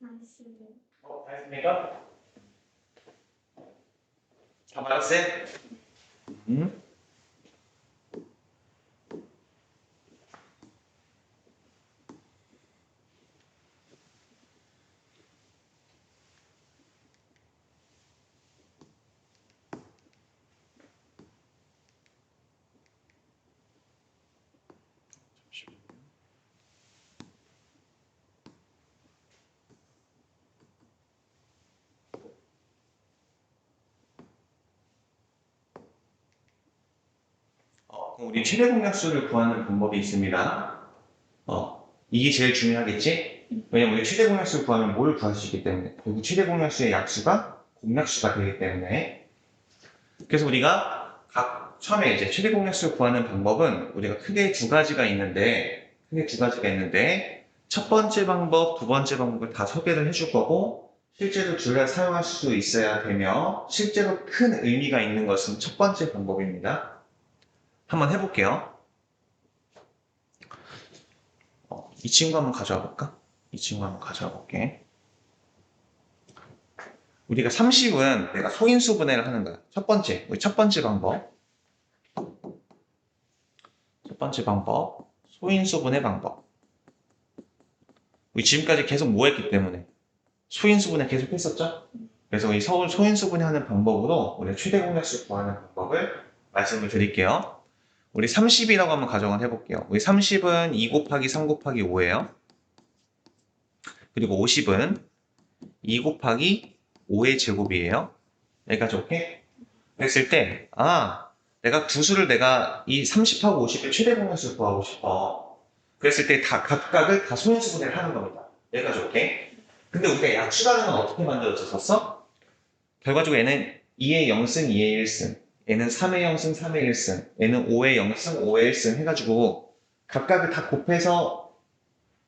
다시 다 했습니까? 다 맞았어요? 음? 그럼 우리 최대 공약수를 구하는 방법이 있습니다. 이게 제일 중요하겠지? 왜냐면 우리 최대 공약수를 구하면 뭘 구할 수 있기 때문에. 결국 최대 공약수의 약수가 공약수가 되기 때문에. 그래서 우리가 처음에 이제 최대 공약수를 구하는 방법은 우리가 크게 두 가지가 있는데, 첫 번째 방법, 두 번째 방법을 다 소개를 해줄 거고, 실제로 둘 다 사용할 수 있어야 되며, 실제로 큰 의미가 있는 것은 첫 번째 방법입니다. 한번 해볼게요. 이 친구 한번 가져와 볼까? 이 친구 한번 가져와 볼게. 우리가 30은 내가 소인수 분해를 하는 거야. 우리 첫 번째 방법. 소인수 분해 방법. 우리 지금까지 계속 뭐 했기 때문에? 소인수 분해 계속 했었죠? 그래서 이 소인수 분해하는 방법으로 우리 최대 공약수 구하는 방법을 말씀을 드릴게요. 우리 30이라고 한번 가정을 해볼게요. 우리 30은 2 곱하기 3 곱하기 5예요. 그리고 50은 2 곱하기 5의 제곱이에요. 여기까지 오케이? 그랬을 때, 내가 내가 이 30하고 50의 최대 공약수를 구하고 싶어. 그랬을 때 각각을 다 소인수 분해를 하는 겁니다. 여기까지 오케이? 근데 우리가 약수라는 건 어떻게 만들어졌었어? 결과적으로 얘는 2의 0승, 2의 1승, 얘는 3의 0승, 3의 1승, 얘는 5의 0승, 5의 1승 해가지고 각각을 다 곱해서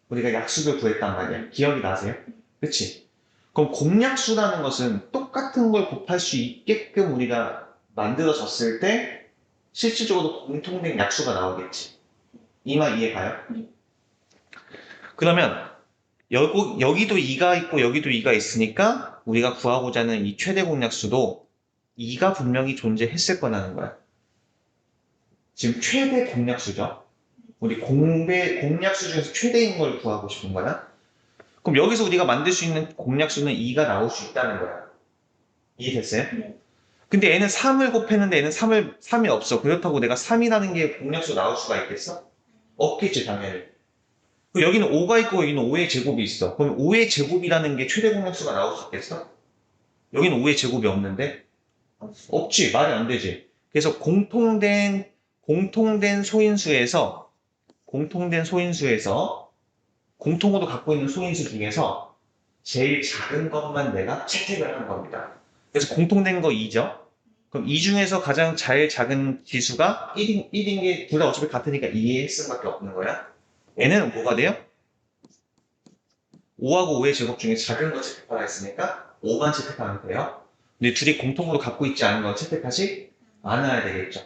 우리가 약수를 구했단 말이야. 기억이 나세요? 그치? 그럼 공약수라는 것은 똑같은 걸 곱할 수 있게끔 우리가 만들어졌을 때 실질적으로 공통된 약수가 나오겠지. 이 말 이해 가요? 그러면 여기도 2가 있고 여기도 2가 있으니까 우리가 구하고자 하는 이 최대 공약수도 2가 분명히 존재했을 거라는 거야. 지금 최대 공약수죠. 우리 공약수 중에서 최대인 걸 구하고 싶은 거야. 그럼 여기서 우리가 만들 수 있는 공약수는 2가 나올 수 있다는 거야. 이해됐어요? 네. 근데 얘는 3을 곱했는데 얘는 3이 없어. 그렇다고 내가 3이라는 게 공약수 나올 수가 있겠어? 없겠지, 당연히. 그리고 여기는 5가 있고 여기는 5의 제곱이 있어. 그럼 5의 제곱이라는 게 최대 공약수가 나올 수 있겠어? 여기는 5의 제곱이 없는데? 없지. 말이 안 되지. 그래서 공통된 소인수에서 공통으로 갖고 있는 소인수 중에서 제일 작은 것만 내가 채택을 하는 겁니다. 그래서 공통된 거 2죠. 그럼 이 중에서 가장 제일 작은 지수가 1인 게 둘 다 어차피 같으니까 2의 헬승밖에 없는 거야. 얘는 뭐가 돼요? 5하고 5의 제곱 중에 작은 거 채택하라 했으니까 5만 채택하면 돼요. 근데 둘이 공통으로 갖고 있지 않은 건 채택하지 않아야 되겠죠.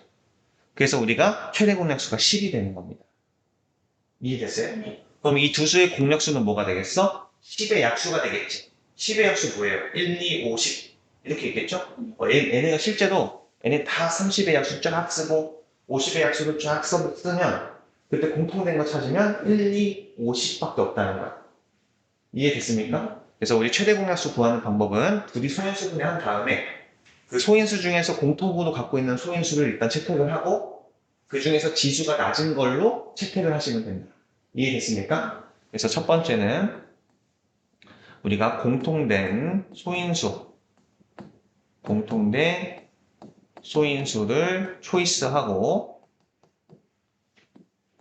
그래서 우리가 최대 공약수가 10이 되는 겁니다. 이해됐어요? 네. 그럼 이 두 수의 공약수는 뭐가 되겠어? 10의 약수가 되겠지. 10의 약수 뭐예요? 1, 2, 5, 10 이렇게 있겠죠? 얘네가 실제로 얘네 다 30의 약수 쫙 쓰고 50의 약수를 쫙 쓰면 그때 공통된 거 찾으면 1, 2, 5, 10밖에 없다는 거야. 이해됐습니까? 그래서 우리 최대 공약수 구하는 방법은 둘이 소인수분해 한 다음에 그 소인수 중에서 공통으로 갖고 있는 소인수를 일단 채택을 하고 그 중에서 지수가 낮은 걸로 채택을 하시면 됩니다. 이해됐습니까? 그래서 첫 번째는 우리가 공통된 소인수를 초이스하고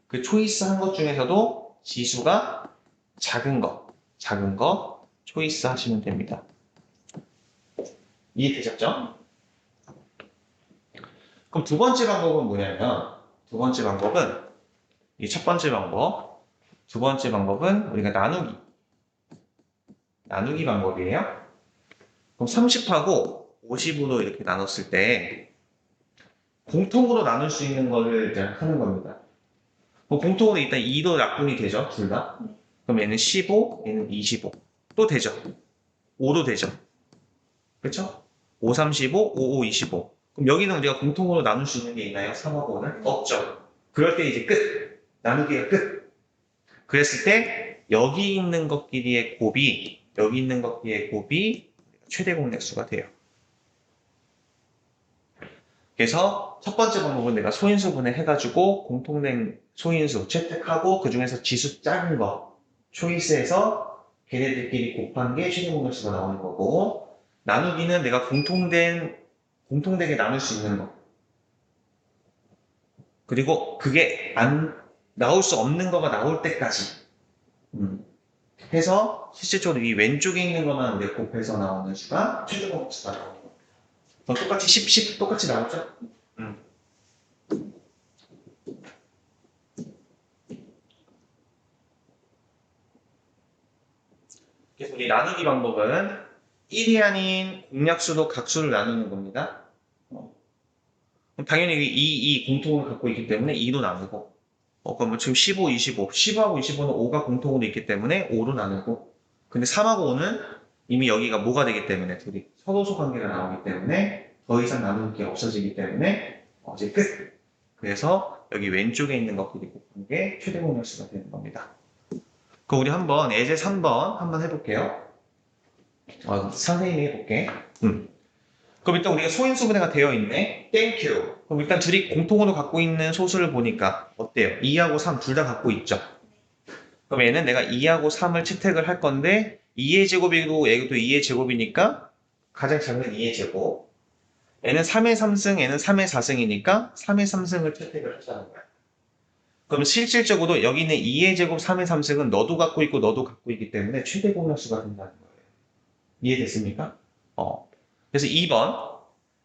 그 초이스한 것 중에서도 지수가 작은 거 초이스 하시면 됩니다. 이해되셨죠? 그럼 두 번째 방법은 뭐냐면 이 첫 번째 방법 두 번째 방법은 우리가 나누기 방법이에요. 그럼 30하고 50으로 이렇게 나눴을 때 공통으로 나눌 수 있는 거를 이제 하는 겁니다. 뭐 공통으로 일단 2도 약분이 되죠, 둘 다. 그럼 얘는 15, 얘는 25. 또 되죠. 5도 되죠. 그렇죠? 5, 35, 5, 5, 25. 그럼 여기는 우리가 공통으로 나눌 수 있는 게 있나요? 3하고 5는? 없죠. 그럴 때 이제 끝. 나누기가 끝. 그랬을 때 여기 있는 것끼리의 곱이 최대 공약수가 돼요. 그래서 첫 번째 방법은 내가 소인수분해 해가지고 공통된 소인수 채택하고 그 중에서 지수 작은 거 초이스해서 걔네들끼리 곱한 게 최대 공약수가 나오는 거고 나누기는 내가 공통되게 나눌 수 있는 거 그리고 그게 안 나올 수 없는 거가 나올 때까지 해서 실질적으로 이 왼쪽에 있는 것만 우리가 곱해서 나오는 수가 최대 공약수가 나오는 거. 그럼 똑같이 10 똑같이 나오죠? 그래서 우리 나누기 방법은 1이 아닌 공약수로 각수를 나누는 겁니다. 그럼 당연히 2 공통을 갖고 있기 때문에 2로 나누고 그럼 지금 15, 25 15하고 25는 5가 공통으로 있기 때문에 5로 나누고 근데 3하고 5는 이미 여기가 뭐가 되기 때문에 둘이 서로소 관계가 나오기 때문에 더 이상 나누는 게 없어지기 때문에 이제 끝! 그래서 여기 왼쪽에 있는 것끼리 곱한 게 최대 공약수가 되는 겁니다. 그럼 우리 한번 예제 3번 한번 해볼게요. 선생님이 해볼게. 그럼 일단 우리가 소인수분해가 되어 있네. 땡큐. 그럼 일단 둘이 공통으로 갖고 있는 소수를 보니까 어때요? 2하고 3 둘 다 갖고 있죠? 그럼 얘는 내가 2하고 3을 채택을 할 건데 2의 제곱이고 얘도 2의 제곱이니까 가장 작은 2의 제곱. 얘는 3의 3승, 얘는 3의 4승이니까 3의 3승을 채택을 하자는 거야. 그럼 실질적으로 여기 있는 2의 제곱 3의 3승은 너도 갖고 있고 너도 갖고 있기 때문에 최대 공약수가 된다는 거예요. 이해됐습니까? 그래서 2번.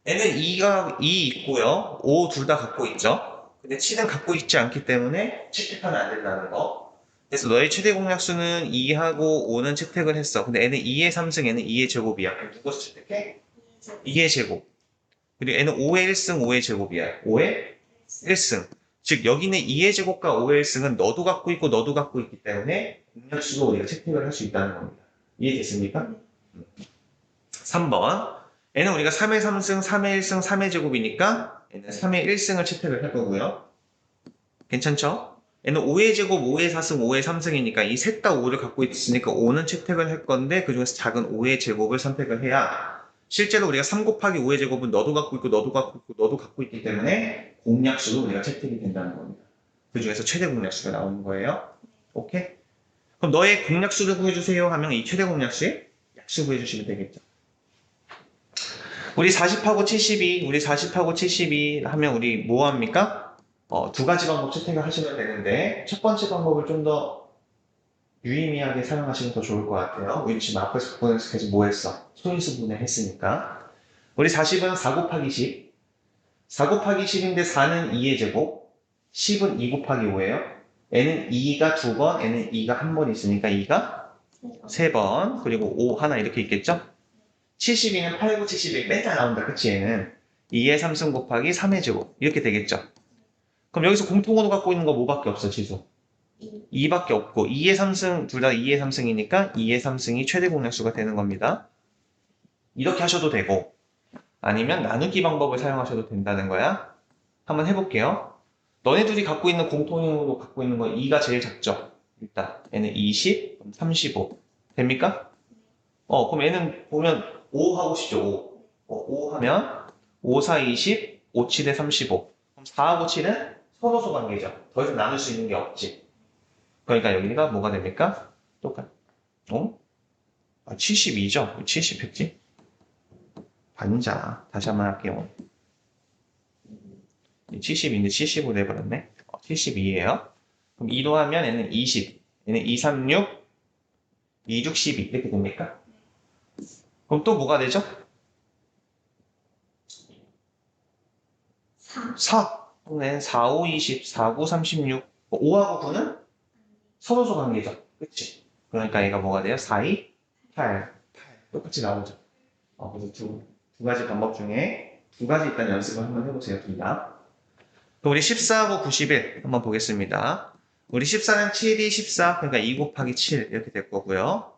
얘는 2 있고요. 5 둘 다 갖고 있죠. 근데 7은 갖고 있지 않기 때문에 채택하면 안 된다는 거. 그래서 너의 최대 공약수는 2하고 5는 채택을 했어. 근데 얘는 2의 3승, 얘는 2의 제곱이야. 그럼 누구서 채택해? 2의 제곱. 그리고 얘는 5의 1승, 5의 제곱이야. 5의 1승. 즉 여기는 2의 제곱과 5의 1승은 너도 갖고 있고 너도 갖고 있기 때문에 공약수로 우리가 채택을 할 수 있다는 겁니다. 이해됐습니까? 3번. 얘는 우리가 3의 3승, 3의 1승, 3의 제곱이니까 얘는 3의 1승을 채택을 할 거고요. 괜찮죠? 얘는 5의 제곱, 5의 4승, 5의 3승이니까 이 셋 다 5를 갖고 있으니까 5는 채택을 할 건데 그 중에서 작은 5의 제곱을 선택을 해야 실제로 우리가 3 곱하기 5의 제곱은 너도 갖고 있고 너도 갖고 있고 너도 갖고 있기 때문에 공약수로 우리가 채택이 된다는 겁니다. 그 중에서 최대 공약수가 나오는 거예요. 오케이? 그럼 너의 공약수를 구해주세요 하면 이 최대 공약수의 약수 구해주시면 되겠죠. 우리 40하고 72 하면 우리 뭐 합니까? 두 가지 방법 채택을 하시면 되는데 첫 번째 방법을 좀 더 유의미하게 사용하시면 더 좋을 것 같아요. 우리 지금 앞에서 계속 뭐 했어? 소인수분해 했으니까. 우리 40은 4 곱하기 10. 4 곱하기 10인데 4는 2의 제곱. 10은 2 곱하기 5예요. 얘는 2가 2번, 얘는 2가 한 번 있으니까 2가 3번. 그리고 5 하나 이렇게 있겠죠? 72는 8, 9, 71 맨날 나온다. 그치 얘는 2의 3승 곱하기 3의 제곱 이렇게 되겠죠. 그럼 여기서 공통으로 갖고 있는 거 뭐밖에 없어 지수? 2밖에 없고 2의 3승 둘 다 2의 3승이니까 2의 3승이 최대 공약수가 되는 겁니다. 이렇게 하셔도 되고 아니면 나누기 방법을 사용하셔도 된다는 거야. 한번 해볼게요. 너네 둘이 갖고 있는 공통으로 갖고 있는 건 2가 제일 작죠? 일단 얘는 20, 그럼 35 됩니까? 그럼 얘는 보면 5 하고 싶죠? 5. 5 하면 5, 4, 20, 5, 7에 35. 그럼 4하고 7은 서로소 관계죠. 더 이상 나눌 수 있는 게 없지. 그러니까 여기가 뭐가 됩니까? 똑같. 72죠? 70 했지? 반이잖아. 다시 한번 할게요. 70인데 75 내버렸네. 72예요. 그럼 2로 하면 얘는 20. 얘는 2, 3, 6, 2, 6, 12. 이렇게 됩니까? 그럼 또 뭐가 되죠? 4. 4. 그럼 얘는 4, 5, 20, 4, 9, 36. 5하고 9는 서로소 관계죠. 그치? 그러니까 얘가 뭐가 돼요? 4, 2, 8. 똑같이 나오죠. 그래서 두 가지 방법 중에 두 가지 일단 연습을 한번 해보세요. 둘 다. 그럼 우리 14하고 91 한번 보겠습니다. 우리 14는 7이 14, 그러니까 2 곱하기 7 이렇게 될 거고요.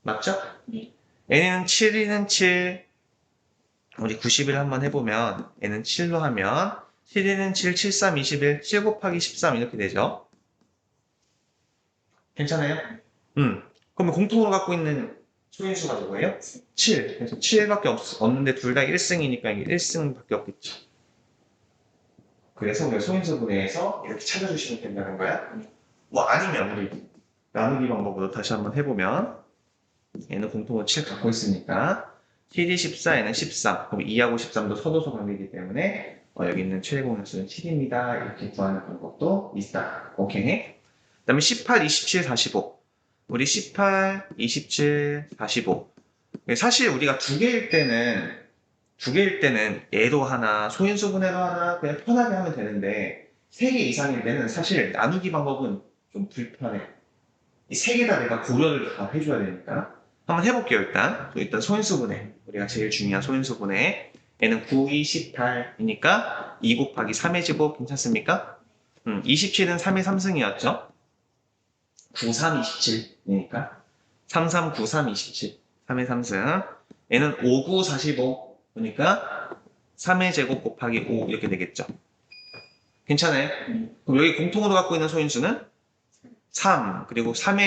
맞죠? 네. 얘는 7이는 7, 우리 90일 한번 해보면 얘는 7로 하면 7이는 7, 7, 3, 21, 7 곱하기 13 이렇게 되죠. 괜찮아요? 그러면 공통으로 갖고 있는 소인수가 누구예요? 7. 그래서 7밖에 없는데 둘 다 1승이니까 이게 1승밖에 없겠죠. 그래서 우리가 소인수 분해해서 이렇게 찾아주시면 된다는 거야. 뭐 아니면 우리 나누기 방법으로 다시 한번 해보면 얘는 공통으로 7 갖고 있으니까 7이 14, 얘는 13. 그럼 2하고 13도 서도소 관계이기 때문에 여기 있는 최대 공약수는 7입니다. 이렇게 구하는 방법도 있다. 오케이? 그 다음에 18, 27, 45. 우리 18, 27, 45. 사실 우리가 두 개일 때는 얘도 하나, 소인수 분해도 하나, 그냥 편하게 하면 되는데, 세 개 이상일 때는 사실 나누기 방법은 좀 불편해. 이 세 개 다 내가 고려를 다 해줘야 되니까. 한번 해볼게요, 일단. 일단 소인수 분해. 우리가 제일 중요한 소인수 분해. 얘는 9, 2, 18이니까 2 곱하기 3의 제곱 괜찮습니까? 27은 3의 3승이었죠? 9, 3, 27이니까. 3, 3, 9, 3, 27. 3의 3승. 얘는 5, 9, 45. 그러니까 3의 제곱 곱하기 5 이렇게 되겠죠. 괜찮아요? 그럼 여기 공통으로 갖고 있는 소인수는 3. 그리고 3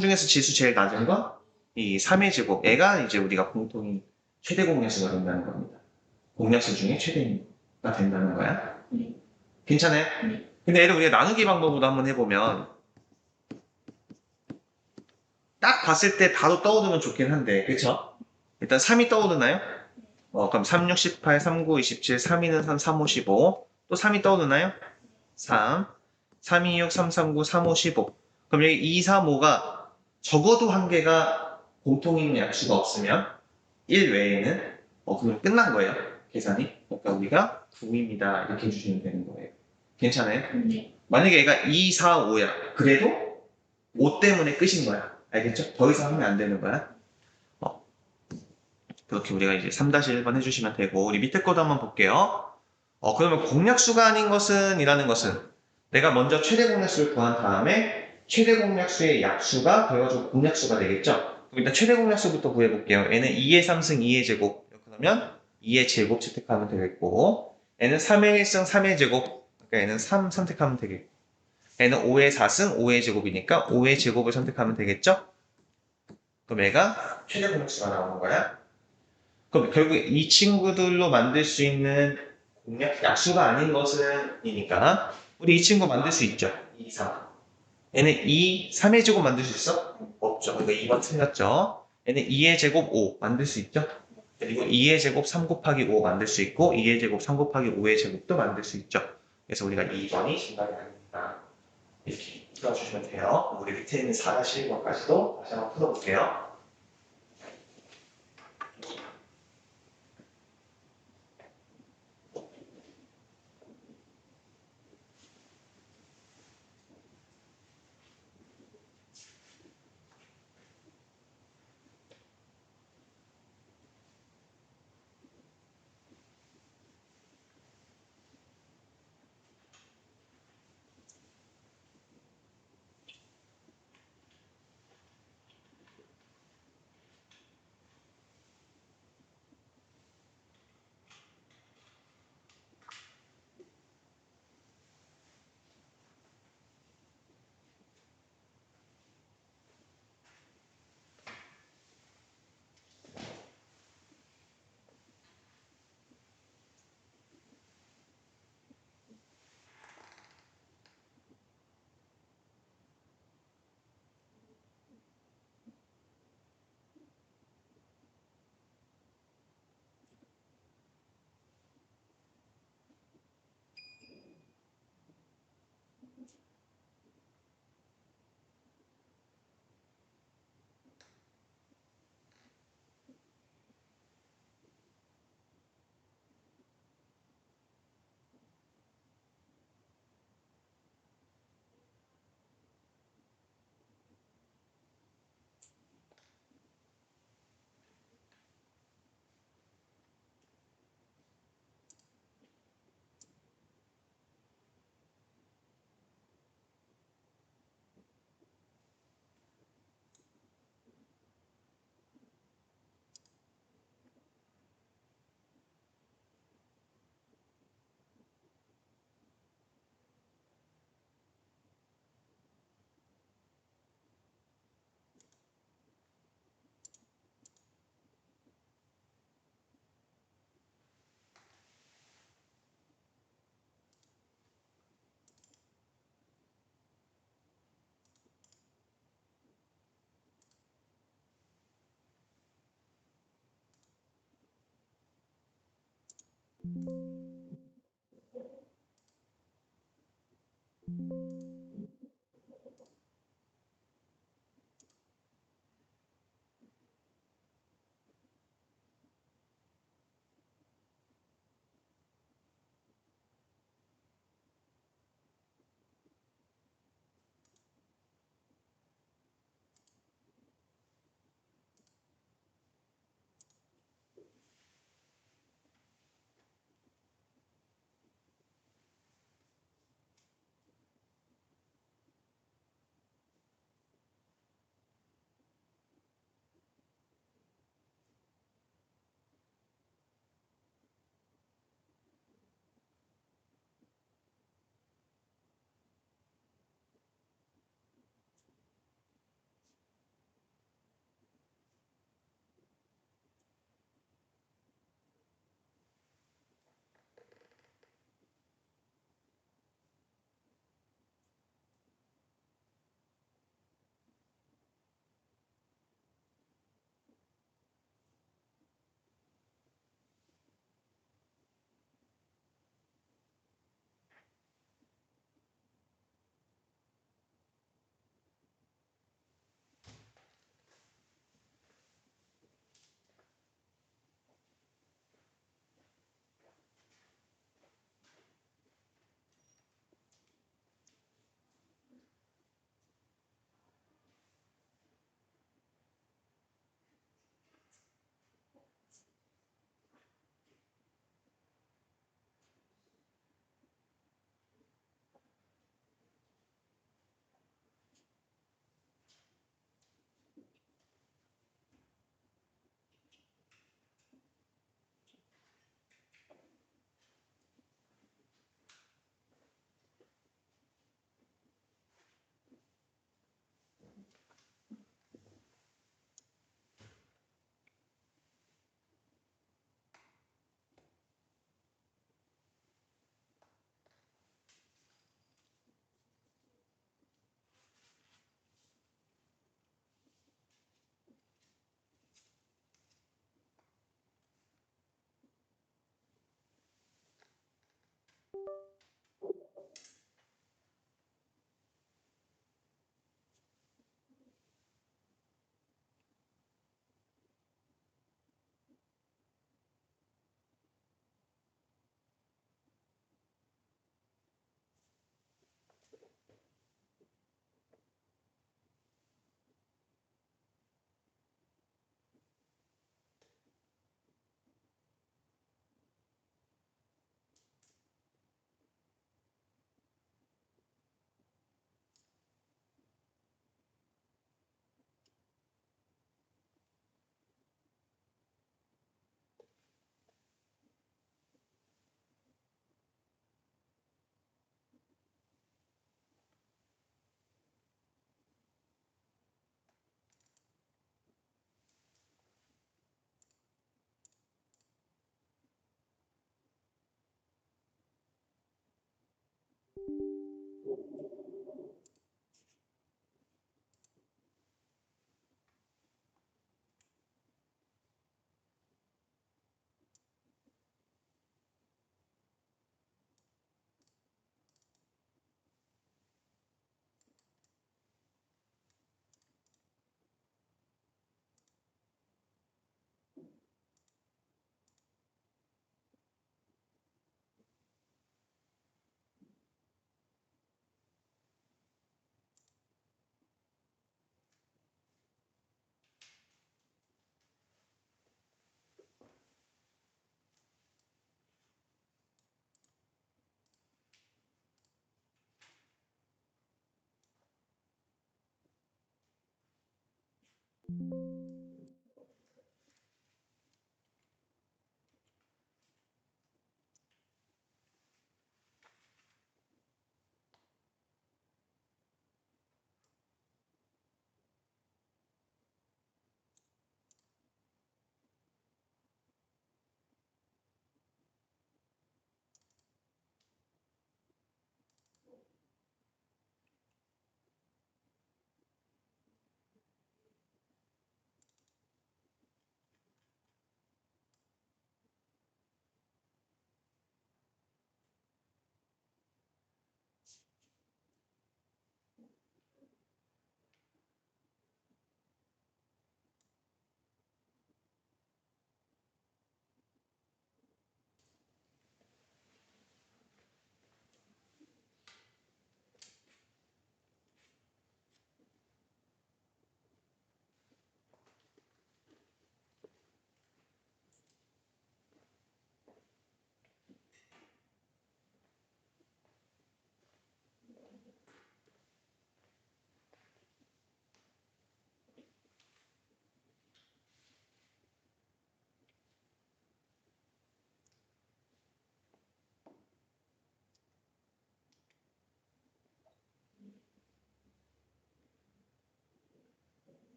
중에서 지수 제일 낮은 거? 이 3의 제곱. 얘가 이제 우리가 공통인 최대 공약수가 된다는 겁니다. 공약수 중에 최대가 된다는 거야. 네. 괜찮아요? 네. 근데 얘를 우리가 나누기 방법으로 한번 해보면 딱 봤을 때 바로 떠오르면 좋긴 한데, 그쵸? 일단 3이 떠오르나요? 그럼 3, 6, 18, 3, 9, 27, 3, 2는 3, 3, 5, 15. 또 3이 떠오르나요? 3, 3, 2, 6, 3, 3, 9, 3, 5, 15. 그럼 여기 2, 3, 5가 적어도 한 개가 공통인 약수가 없으면 1 외에는 그럼 끝난 거예요. 계산이. 그러니까 우리가 9입니다. 이렇게 해주시면 되는 거예요. 괜찮아요? 네. 만약에 얘가 2, 4, 5야. 그래도 5 때문에 끝인 거야. 알겠죠? 더 이상 하면 안 되는 거야. 그렇게 우리가 이제 3-1번 해주시면 되고, 우리 밑에 거도 한번 볼게요. 그러면 공약수가 아닌 것은 이라는 것은 내가 먼저 최대 공약수를 구한 다음에 최대 공약수의 약수가 되어서 공약수가 되겠죠? 그럼 일단 최대 공약수부터 구해볼게요. 얘는 2의 3승 2의 제곱. 그러면 2의 제곱 채택하면 되겠고, 얘는 3의 1승 3의 제곱. 그러니까 얘는 3 선택하면 되겠고, 얘는 5의 4승 5의 제곱이니까 5의 제곱을 선택하면 되겠죠? 그럼 얘가 최대 공약수가 나오는 거야. 그럼 결국 이 친구들로 만들 수 있는 공약, 약수가 아닌 것은이니까 우리 이 친구 만들 수 있죠. 2, 3. 얘는 2, 3의 제곱 만들 수 있어? 없죠. 그러니까 2번 틀렸죠. 얘는 2의 제곱 5 만들 수 있죠. 그리고 2의 제곱 3 곱하기 5 만들 수 있고 2의 제곱 3 곱하기 5의 제곱도 만들 수 있죠. 그래서 우리가 2번이 정답이 아닙니다. 이렇게 풀어주시면 돼요. 우리 밑에 있는 4-1번까지도 다시 한번 풀어볼게요.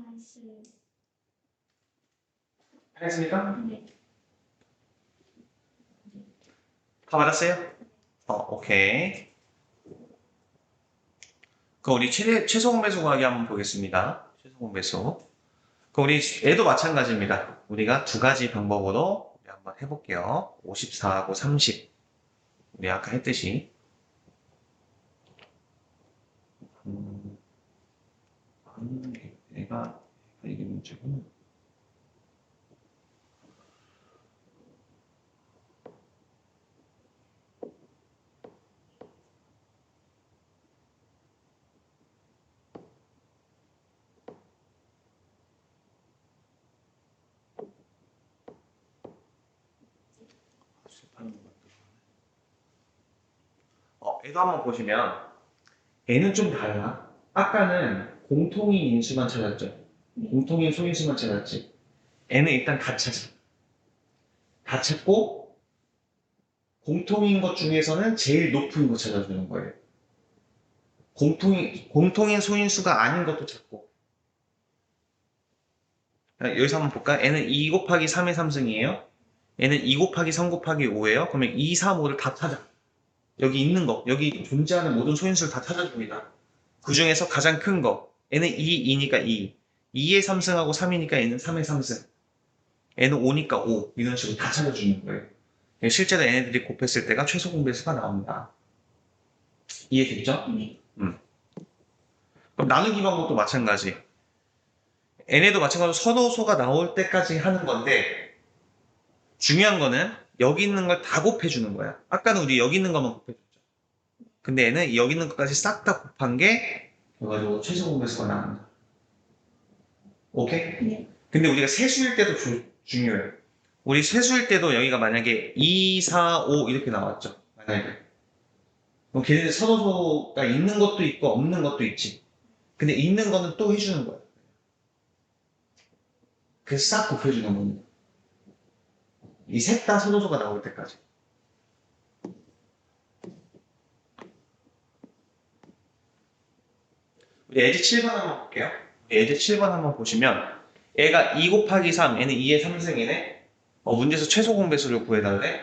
단수. 알겠습니까? 네. 다 맞았어요? 오케이. 그럼 우리 최소 공배수 구하기 한번 보겠습니다. 최소 공배수. 그럼 우리 얘도 마찬가지입니다. 우리가 두 가지 방법으로 우리 한번 해볼게요. 54하고 30. 우리 아까 했듯이. 얘가 이게 문제고. 얘도 한번 보시면 얘는 좀 달라. 아까는 공통인 인수만 찾았죠. 공통인 소인수만 찾았지. 얘는 일단 다 찾아. 다 찾고 공통인 것 중에서는 제일 높은 거 찾아주는 거예요. 공통인 소인수가 아닌 것도 찾고. 여기서 한번 볼까? 얘는 2 곱하기 3의 3승이에요. 얘는 2 곱하기 3 곱하기 5예요. 그러면 2, 3, 5를 다 찾아. 여기 있는 거, 여기 존재하는 모든 소인수를 다 찾아줍니다. 그 중에서 가장 큰 거. 얘는 2, 2니까 2. 2의 3승하고 3이니까 얘는 3의 3승. 얘는 5니까 5. 이런 식으로 다 찾아주는 거예요. 실제로 얘네들이 곱했을 때가 최소 공배수가 나옵니다. 이해됐죠? 네. 그럼 나누기 방법도 마찬가지. 얘네도 마찬가지로 선호소가 나올 때까지 하는 건데 중요한 거는 여기 있는 걸 다 곱해주는 거야. 아까는 우리 여기 있는 것만 곱해줬죠. 근데 얘는 여기 있는 것까지 싹 다 곱한 게 결과적으로 최소 공배수가 나옵니다. 오케이? 네. 근데 우리가 세수일 때도 중요해요. 우리 세수일 때도 여기가 만약에 2, 4, 5 이렇게 나왔죠. 만약에. 그럼 걔네들 선호소가 있는 것도 있고 없는 것도 있지. 근데 있는 거는 또 해주는 거야. 그래서 싹 곱해주는 겁니다. 이 셋 다 선호소가 나올 때까지. 우리 예제 7번 한번 볼게요. 예제 7번 한번 보시면 얘가 2 곱하기 3, 얘는 2의 3승이네. 문제에서 최소 공배수를 구해달래.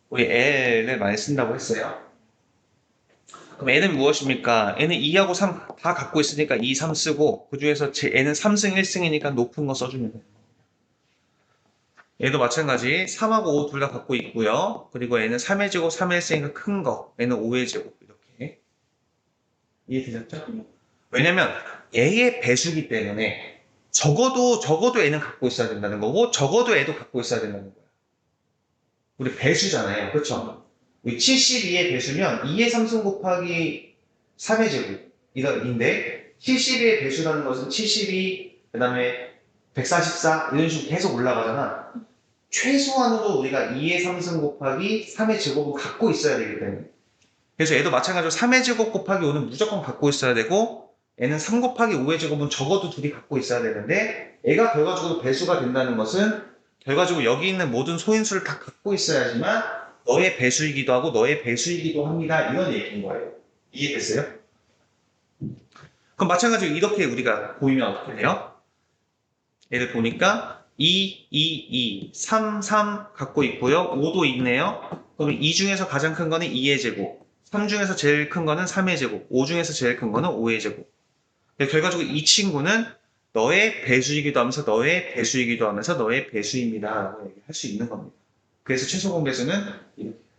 우리 L을 많이 쓴다고 했어요. 그럼 N은 무엇입니까? N은 2하고 3 다 갖고 있으니까 2, 3 쓰고 그 중에서 N은 3승, 1승이니까 높은 거 써주면 돼요. 얘도 마찬가지 3하고 5 둘 다 갖고 있고요. 그리고 얘는 3의 제곱, 3의 1승이니까 큰 거. 얘는 5의 제곱 이렇게. 이해되셨죠? 왜냐면 얘의 배수기 때문에 적어도 얘는 갖고 있어야 된다는 거고 적어도 얘도 갖고 있어야 된다는 거야. 우리 배수잖아요. 그렇죠? 72의 배수면 2의 3승 곱하기 3의 제곱인데 72의 배수라는 것은 72, 그 다음에 144 이런 식으로 계속 올라가잖아. 최소한으로 우리가 2의 3승 곱하기 3의 제곱을 갖고 있어야 되기 때문에 그래서 얘도 마찬가지로 3의 제곱 곱하기 5는 무조건 갖고 있어야 되고 얘는 3 곱하기 5의 제곱은 적어도 둘이 갖고 있어야 되는데 얘가 결과적으로 배수가 된다는 것은 결과적으로 여기 있는 모든 소인수를 다 갖고 있어야지만 너의 배수이기도 하고 너의 배수이기도 합니다. 이런 얘기인 거예요. 이해됐어요? 그럼 마찬가지로 이렇게 우리가 보이면 어떻게 돼요? 얘를 보니까 2, 2, 2, 3, 3 갖고 있고요. 5도 있네요. 그럼 2 중에서 가장 큰 거는 2의 제곱, 3 중에서 제일 큰 거는 3의 제곱, 5 중에서 제일 큰 거는 5의 제곱. 결과적으로 이 친구는 너의 배수이기도 하면서 너의 배수이기도 하면서 너의 배수입니다. 라고 얘기할 수 있는 겁니다. 그래서 최소 공배수는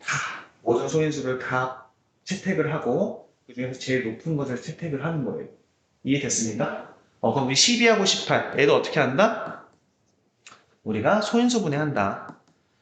다 모든 소인수를 다 채택을 하고 그 중에서 제일 높은 것을 채택을 하는 거예요. 이해됐습니까? 그럼 우리 12하고 18 얘도 어떻게 한다? 우리가 소인수 분해한다.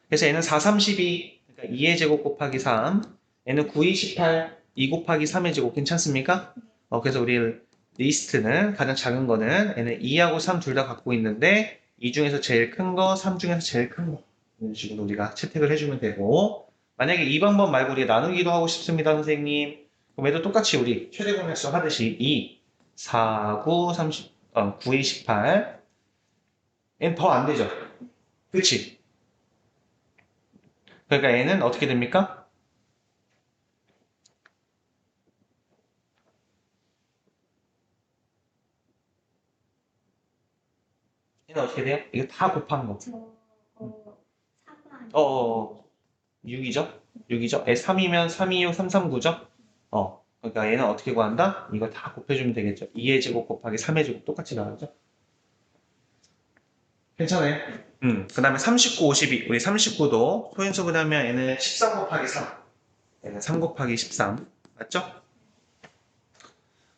그래서 얘는 4, 3, 12 그러니까 2의 제곱 곱하기 3 얘는 9, 2, 18 2 곱하기 3의 제곱 괜찮습니까? 그래서 우리 리스트는 가장 작은 거는 얘는 2하고 3 둘 다 갖고 있는데 2 중에서 제일 큰 거, 3 중에서 제일 큰 거 이런 식으로 우리가 채택을 해주면 되고 만약에 이 방법 말고 우리 나누기도 하고 싶습니다 선생님 그럼 얘도 똑같이 우리 최대 공약수 하듯이 2, 4, 9, 30, 9, 2, 18 얘는 더 안 되죠 그치? 그러니까 얘는 어떻게 됩니까? 얘는 어떻게 돼요? 이거 다 곱한 거. 저, 4번 아니에요? 어어어. 6이죠? 6이죠? 3이면 3, 2, 6, 3, 3, 9죠? 그러니까 얘는 어떻게 구한다? 이거 다 곱해주면 되겠죠? 2의 제곱 곱하기 3의 제곱 똑같이 나오죠? 괜찮아요? 그 다음에 39, 52. 우리 39도 소인수 분하면 얘는 13 곱하기 3. 얘는 3 곱하기 13. 맞죠?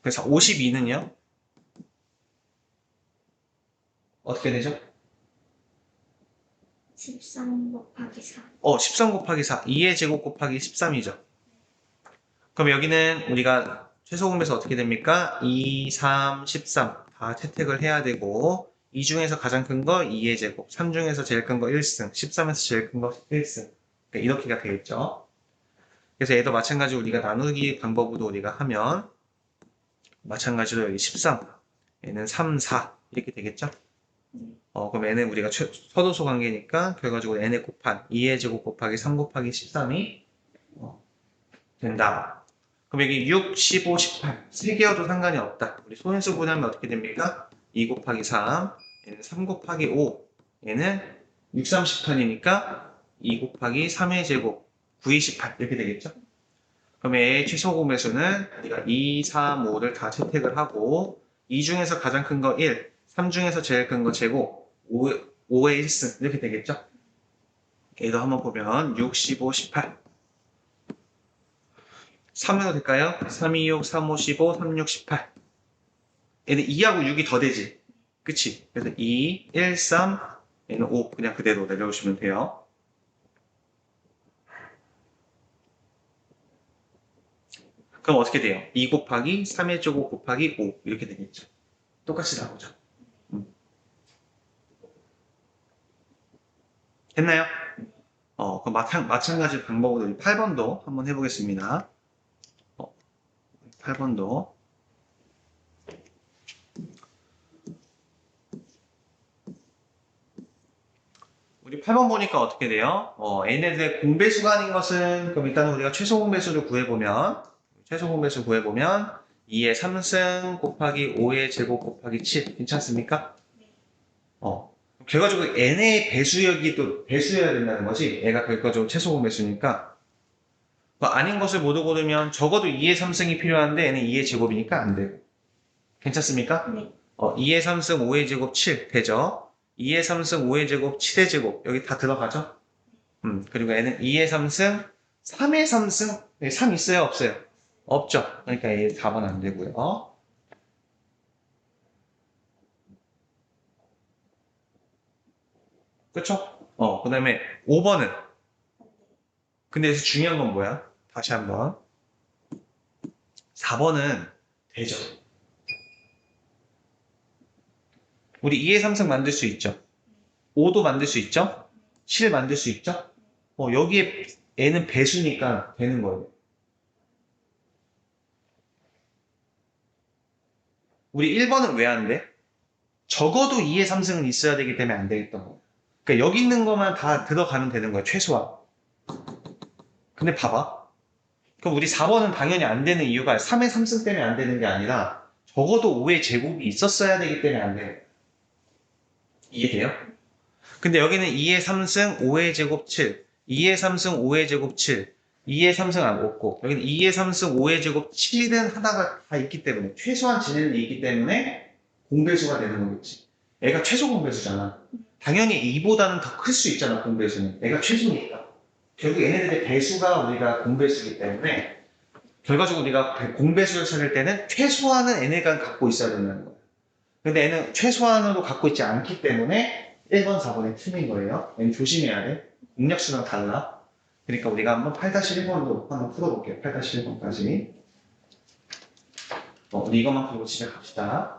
그래서 52는요? 어떻게 되죠? 13 곱하기 4. 13 곱하기 4. 2의 제곱 곱하기 13이죠. 그럼 여기는 우리가 최소 공배수 어떻게 됩니까? 2, 3, 13. 다 채택을 해야 되고, 2 중에서 가장 큰 거 2의 제곱, 3 중에서 제일 큰 거 1승, 13에서 제일 큰 거 1승. 그러니까 이렇게가 되겠죠. 그래서 얘도 마찬가지로 우리가 나누기 방법으로 우리가 하면, 마찬가지로 여기 13, 얘는 3, 4. 이렇게 되겠죠? 그럼 얘는 우리가 서도소 관계니까, 결과적으로 n에 곱한 2의 제곱 곱하기 3 곱하기 13이 된다. 그럼 여기 6, 15, 18. 세 개여도 상관이 없다. 우리 소인수 분하면 어떻게 됩니까? 2 곱하기 3. 얘는 3 곱하기 5. 얘는 6, 3, 18이니까 2 곱하기 3의 제곱. 9, 2, 18. 이렇게 되겠죠? 그럼 얘의 최소 공배수는 우리가 2, 3, 5를 다 채택을 하고 2 중에서 가장 큰 거 1, 3 중에서 제일 큰 거 제곱, 5의 1승. 이렇게 되겠죠? 얘도 한번 보면 6, 15, 18. 3으로 될까요? 3, 2, 6, 3, 5, 15, 3, 6, 18. 얘는 2하고 6이 더 되지. 그치? 그래서 2, 1, 3, 얘는 5. 그냥 그대로 내려오시면 돼요. 그럼 어떻게 돼요? 2 곱하기 3의 제곱 곱하기 5. 이렇게 되겠죠. 똑같이 나오죠. 됐나요? 그럼 마찬가지 방법으로 8번도 한번 해보겠습니다. 8번도. 우리 8번 보니까 어떻게 돼요? n에 대해 공배수가 아닌 것은, 그럼 일단 우리가 최소 공배수를 구해보면, 2의 3승 곱하기 5의 제곱 곱하기 7. 괜찮습니까? 결과적으로 n의 배수역이 또 배수여야 된다는 거지. 얘가 결과적으로 최소 공배수니까. 아닌 것을 모두 고르면 적어도 2의 3승이 필요한데 얘는 2의 제곱이니까 안 되고. 괜찮습니까? 네. 2의 3승 5의 제곱 7 되죠? 2의 3승 5의 제곱 7의 제곱 여기 다 들어가죠? 그리고 얘는 2의 3승 3의 3승 3 있어요? 없어요? 없죠? 그러니까 얘 답은 안 되고요. 그쵸? 그 다음에 5번은 근데 여기서 중요한 건 뭐야? 다시 한번 4번은 되죠. 우리 2의 3승 만들 수 있죠? 5도 만들 수 있죠? 7 만들 수 있죠? 여기에 n은 배수니까 되는 거예요. 우리 1번은 왜 안 돼? 적어도 2의 3승은 있어야 되기 때문에 안 되겠던 거예요. 그러니까 여기 있는 것만 다 들어가면 되는 거예요. 최소한. 근데 봐봐. 그럼 우리 4번은 당연히 안 되는 이유가 3의 3승 때문에 안 되는 게 아니라 적어도 5의 제곱이 있었어야 되기 때문에 안 돼요. 이해돼요? 근데 여기는 2의 3승 5의 제곱 7, 2의 3승 5의 제곱 7, 2의 3승 안 없고 여기는 2의 3승 5의 제곱 7은 하나가 다 있기 때문에 최소한 지내는 게 있기 때문에 공배수가 되는 거겠지. 애가 최소 공배수잖아. 당연히 이보다는 더 클 수 있잖아, 공배수는. 애가 최소니까. 결국 얘네들의 배수가 우리가 공배수이기 때문에 결과적으로 우리가 공배수를 찾을 때는 최소한은 얘네가 갖고 있어야 된다는 거야. 근데 얘는 최소한으로 갖고 있지 않기 때문에 1번, 4번이 틀린 거예요. 얘는 조심해야 돼. 공략수랑 달라. 그러니까 우리가 한번 8-1번도 한번 풀어볼게요. 8-1번까지. 우리 이것만 풀고 집에 갑시다.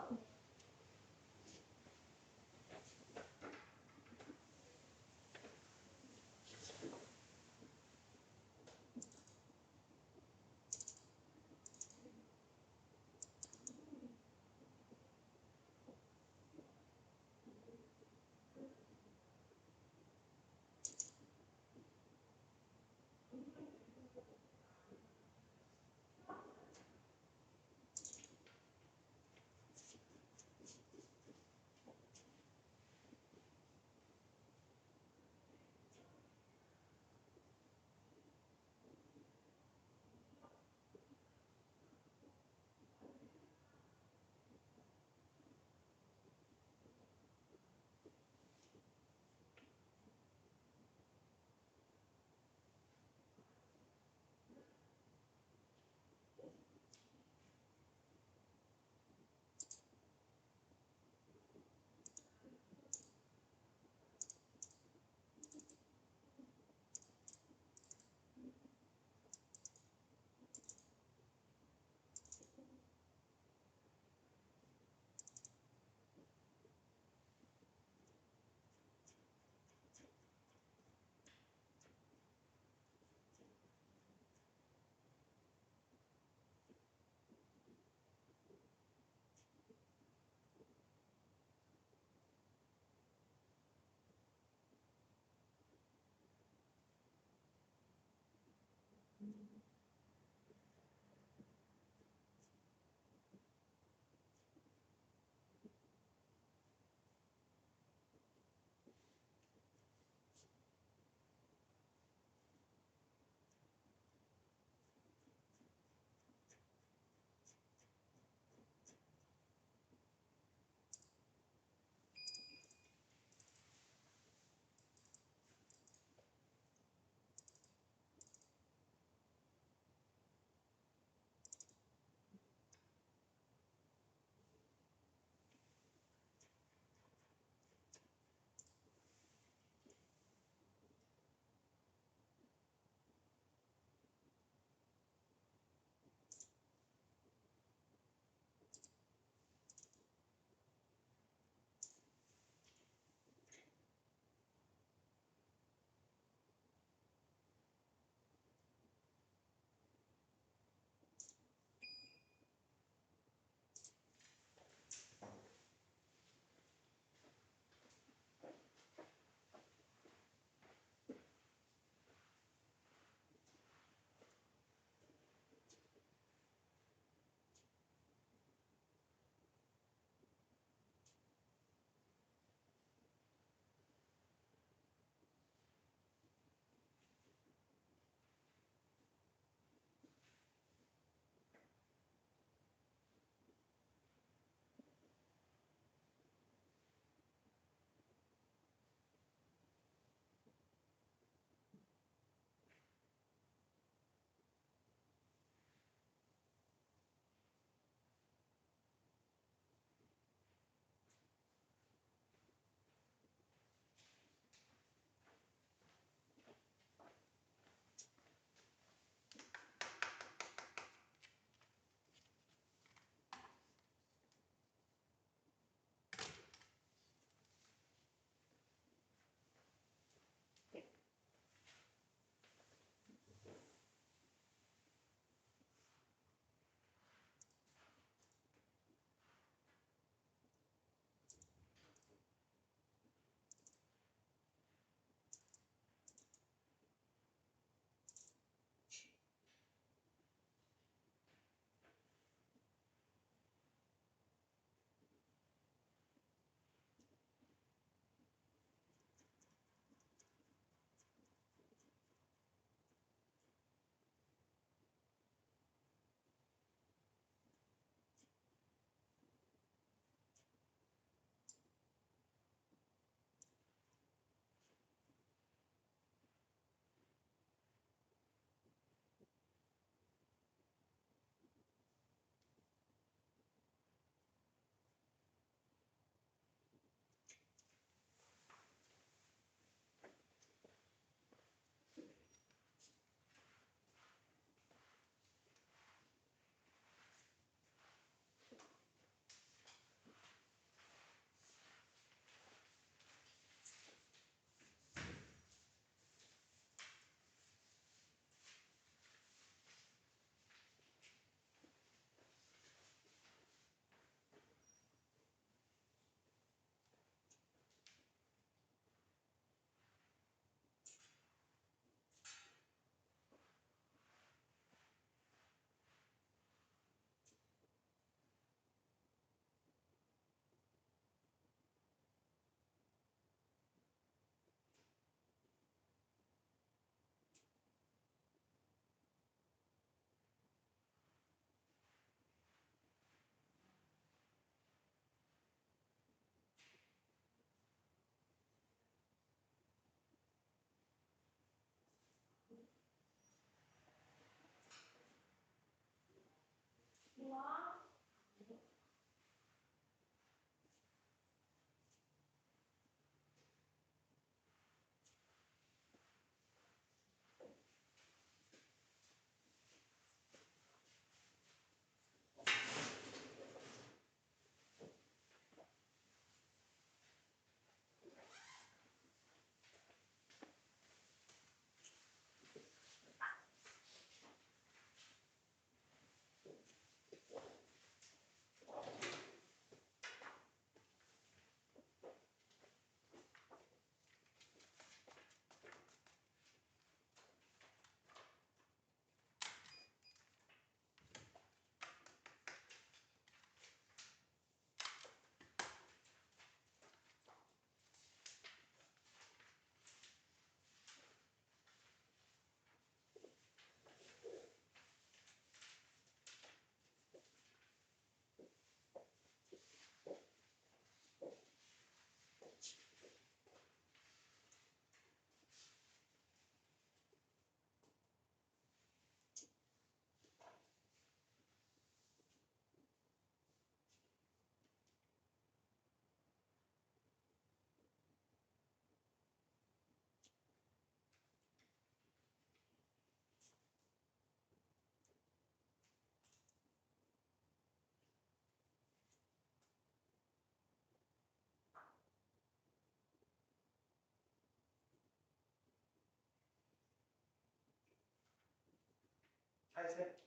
셋.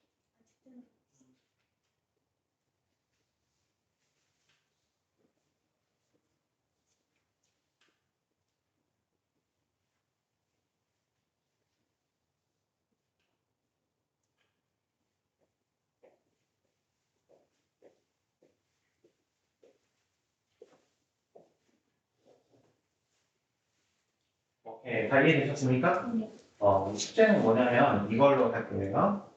오케이, 다 이해되셨습니까? 네. 우리 숙제는 뭐냐면 이걸로 할 거예요.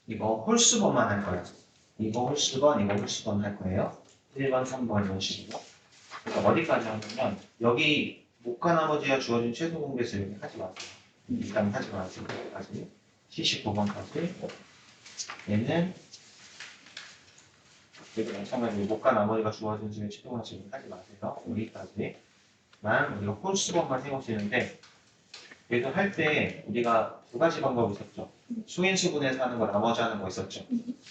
이거 홀수번만 할 거예요. 이거 홀수번, 이거 홀수번 할 거예요. 1번, 3번 이런 식으로. 그러니까 어디까지 하냐면 여기 목과 나머지가 주어진 최소 공배수 여기 하지 마세요. 일단 하지 마세요. 여기까지. 79번까지. 얘는 여기 마찬가지로 목과 나머지가 주어진 지금 최소 공배수 하지 마세요. 여기까지만 우리가 홀수번만 세우시는데 얘도 할 때 우리가 두 가지 방법이 있었죠. 수인수분해서 하는 거 나머지 하는 거 있었죠.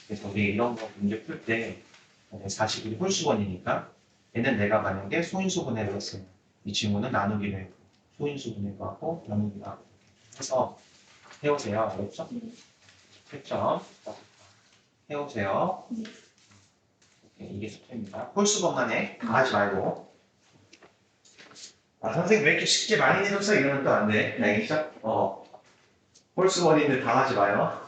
그래서 우리 이런 거 문제 풀 때 40이 홀수번이니까 얘는 내가 만약에 소인수분해를 했으면 이 친구는 나누기로 했고 소인수분해도 하고 나누기도 하고 해서 해오세요. 알겠죠? 네. 했죠? 해오세요. 네. 오케이, 이게 숙제입니다. 홀수번만 해. 다 하지 말고. 아, 선생님 왜 이렇게 숙제 많이 내줬어? 이러면 또 안 돼. 알겠죠? 홀수번인데 다 하지 마요.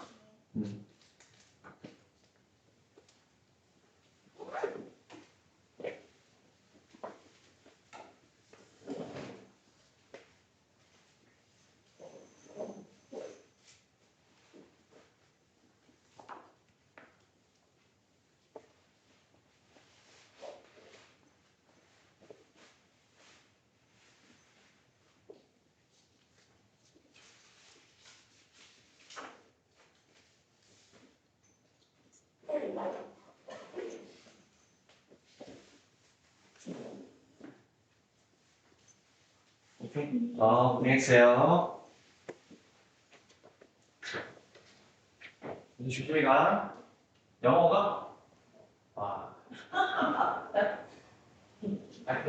오케이. 고생했어요. 이제 조심히 가. 영어가?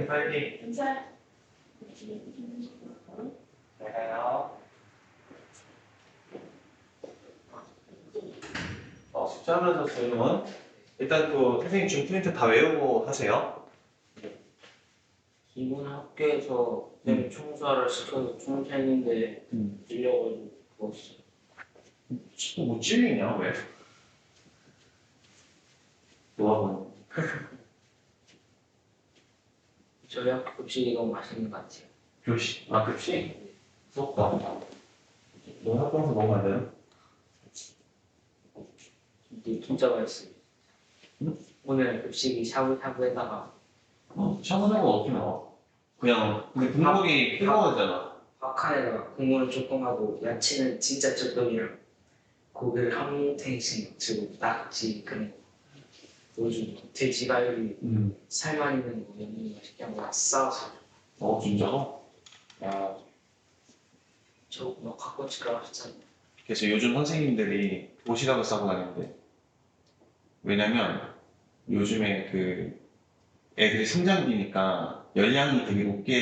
빨리. 감사. 잘 가요. 숙제하면서 질문. 일단 그 선생님 지금 프린트 다 외우고 하세요. 이번 학교에서 내 청소를 시켜서 청소했는데 들려가지고 그었어. 뭐 찔리냐 왜? 노학원. 저희 학교 급식이 너무 맛있는 것 같아요. 교시. 급식? 수업과. 너 학교에서 먹으면 안 돼요? 이게 진짜 맛있어요. 오늘 급식이 샤브샤브에다가 샤브샤브 어떻게 나와? 그냥 근데 국물이 뜨거워잖아. 박하에다가 국물을 조금 하고 야채는 진짜 조금이랑 고기를 한 탱씩 넣고 낙지 그런 거. 요즘 돼지갈비 살만 있는 거 너무 맛있게 하고 싸서 진짜로? 저뭐 갖고 치러 하셨잖아요. 그래서 요즘 선생님들이 도시락을 싸고 다니는데 왜냐면 요즘에 그 애들이 성장기니까 열량이 되게 높게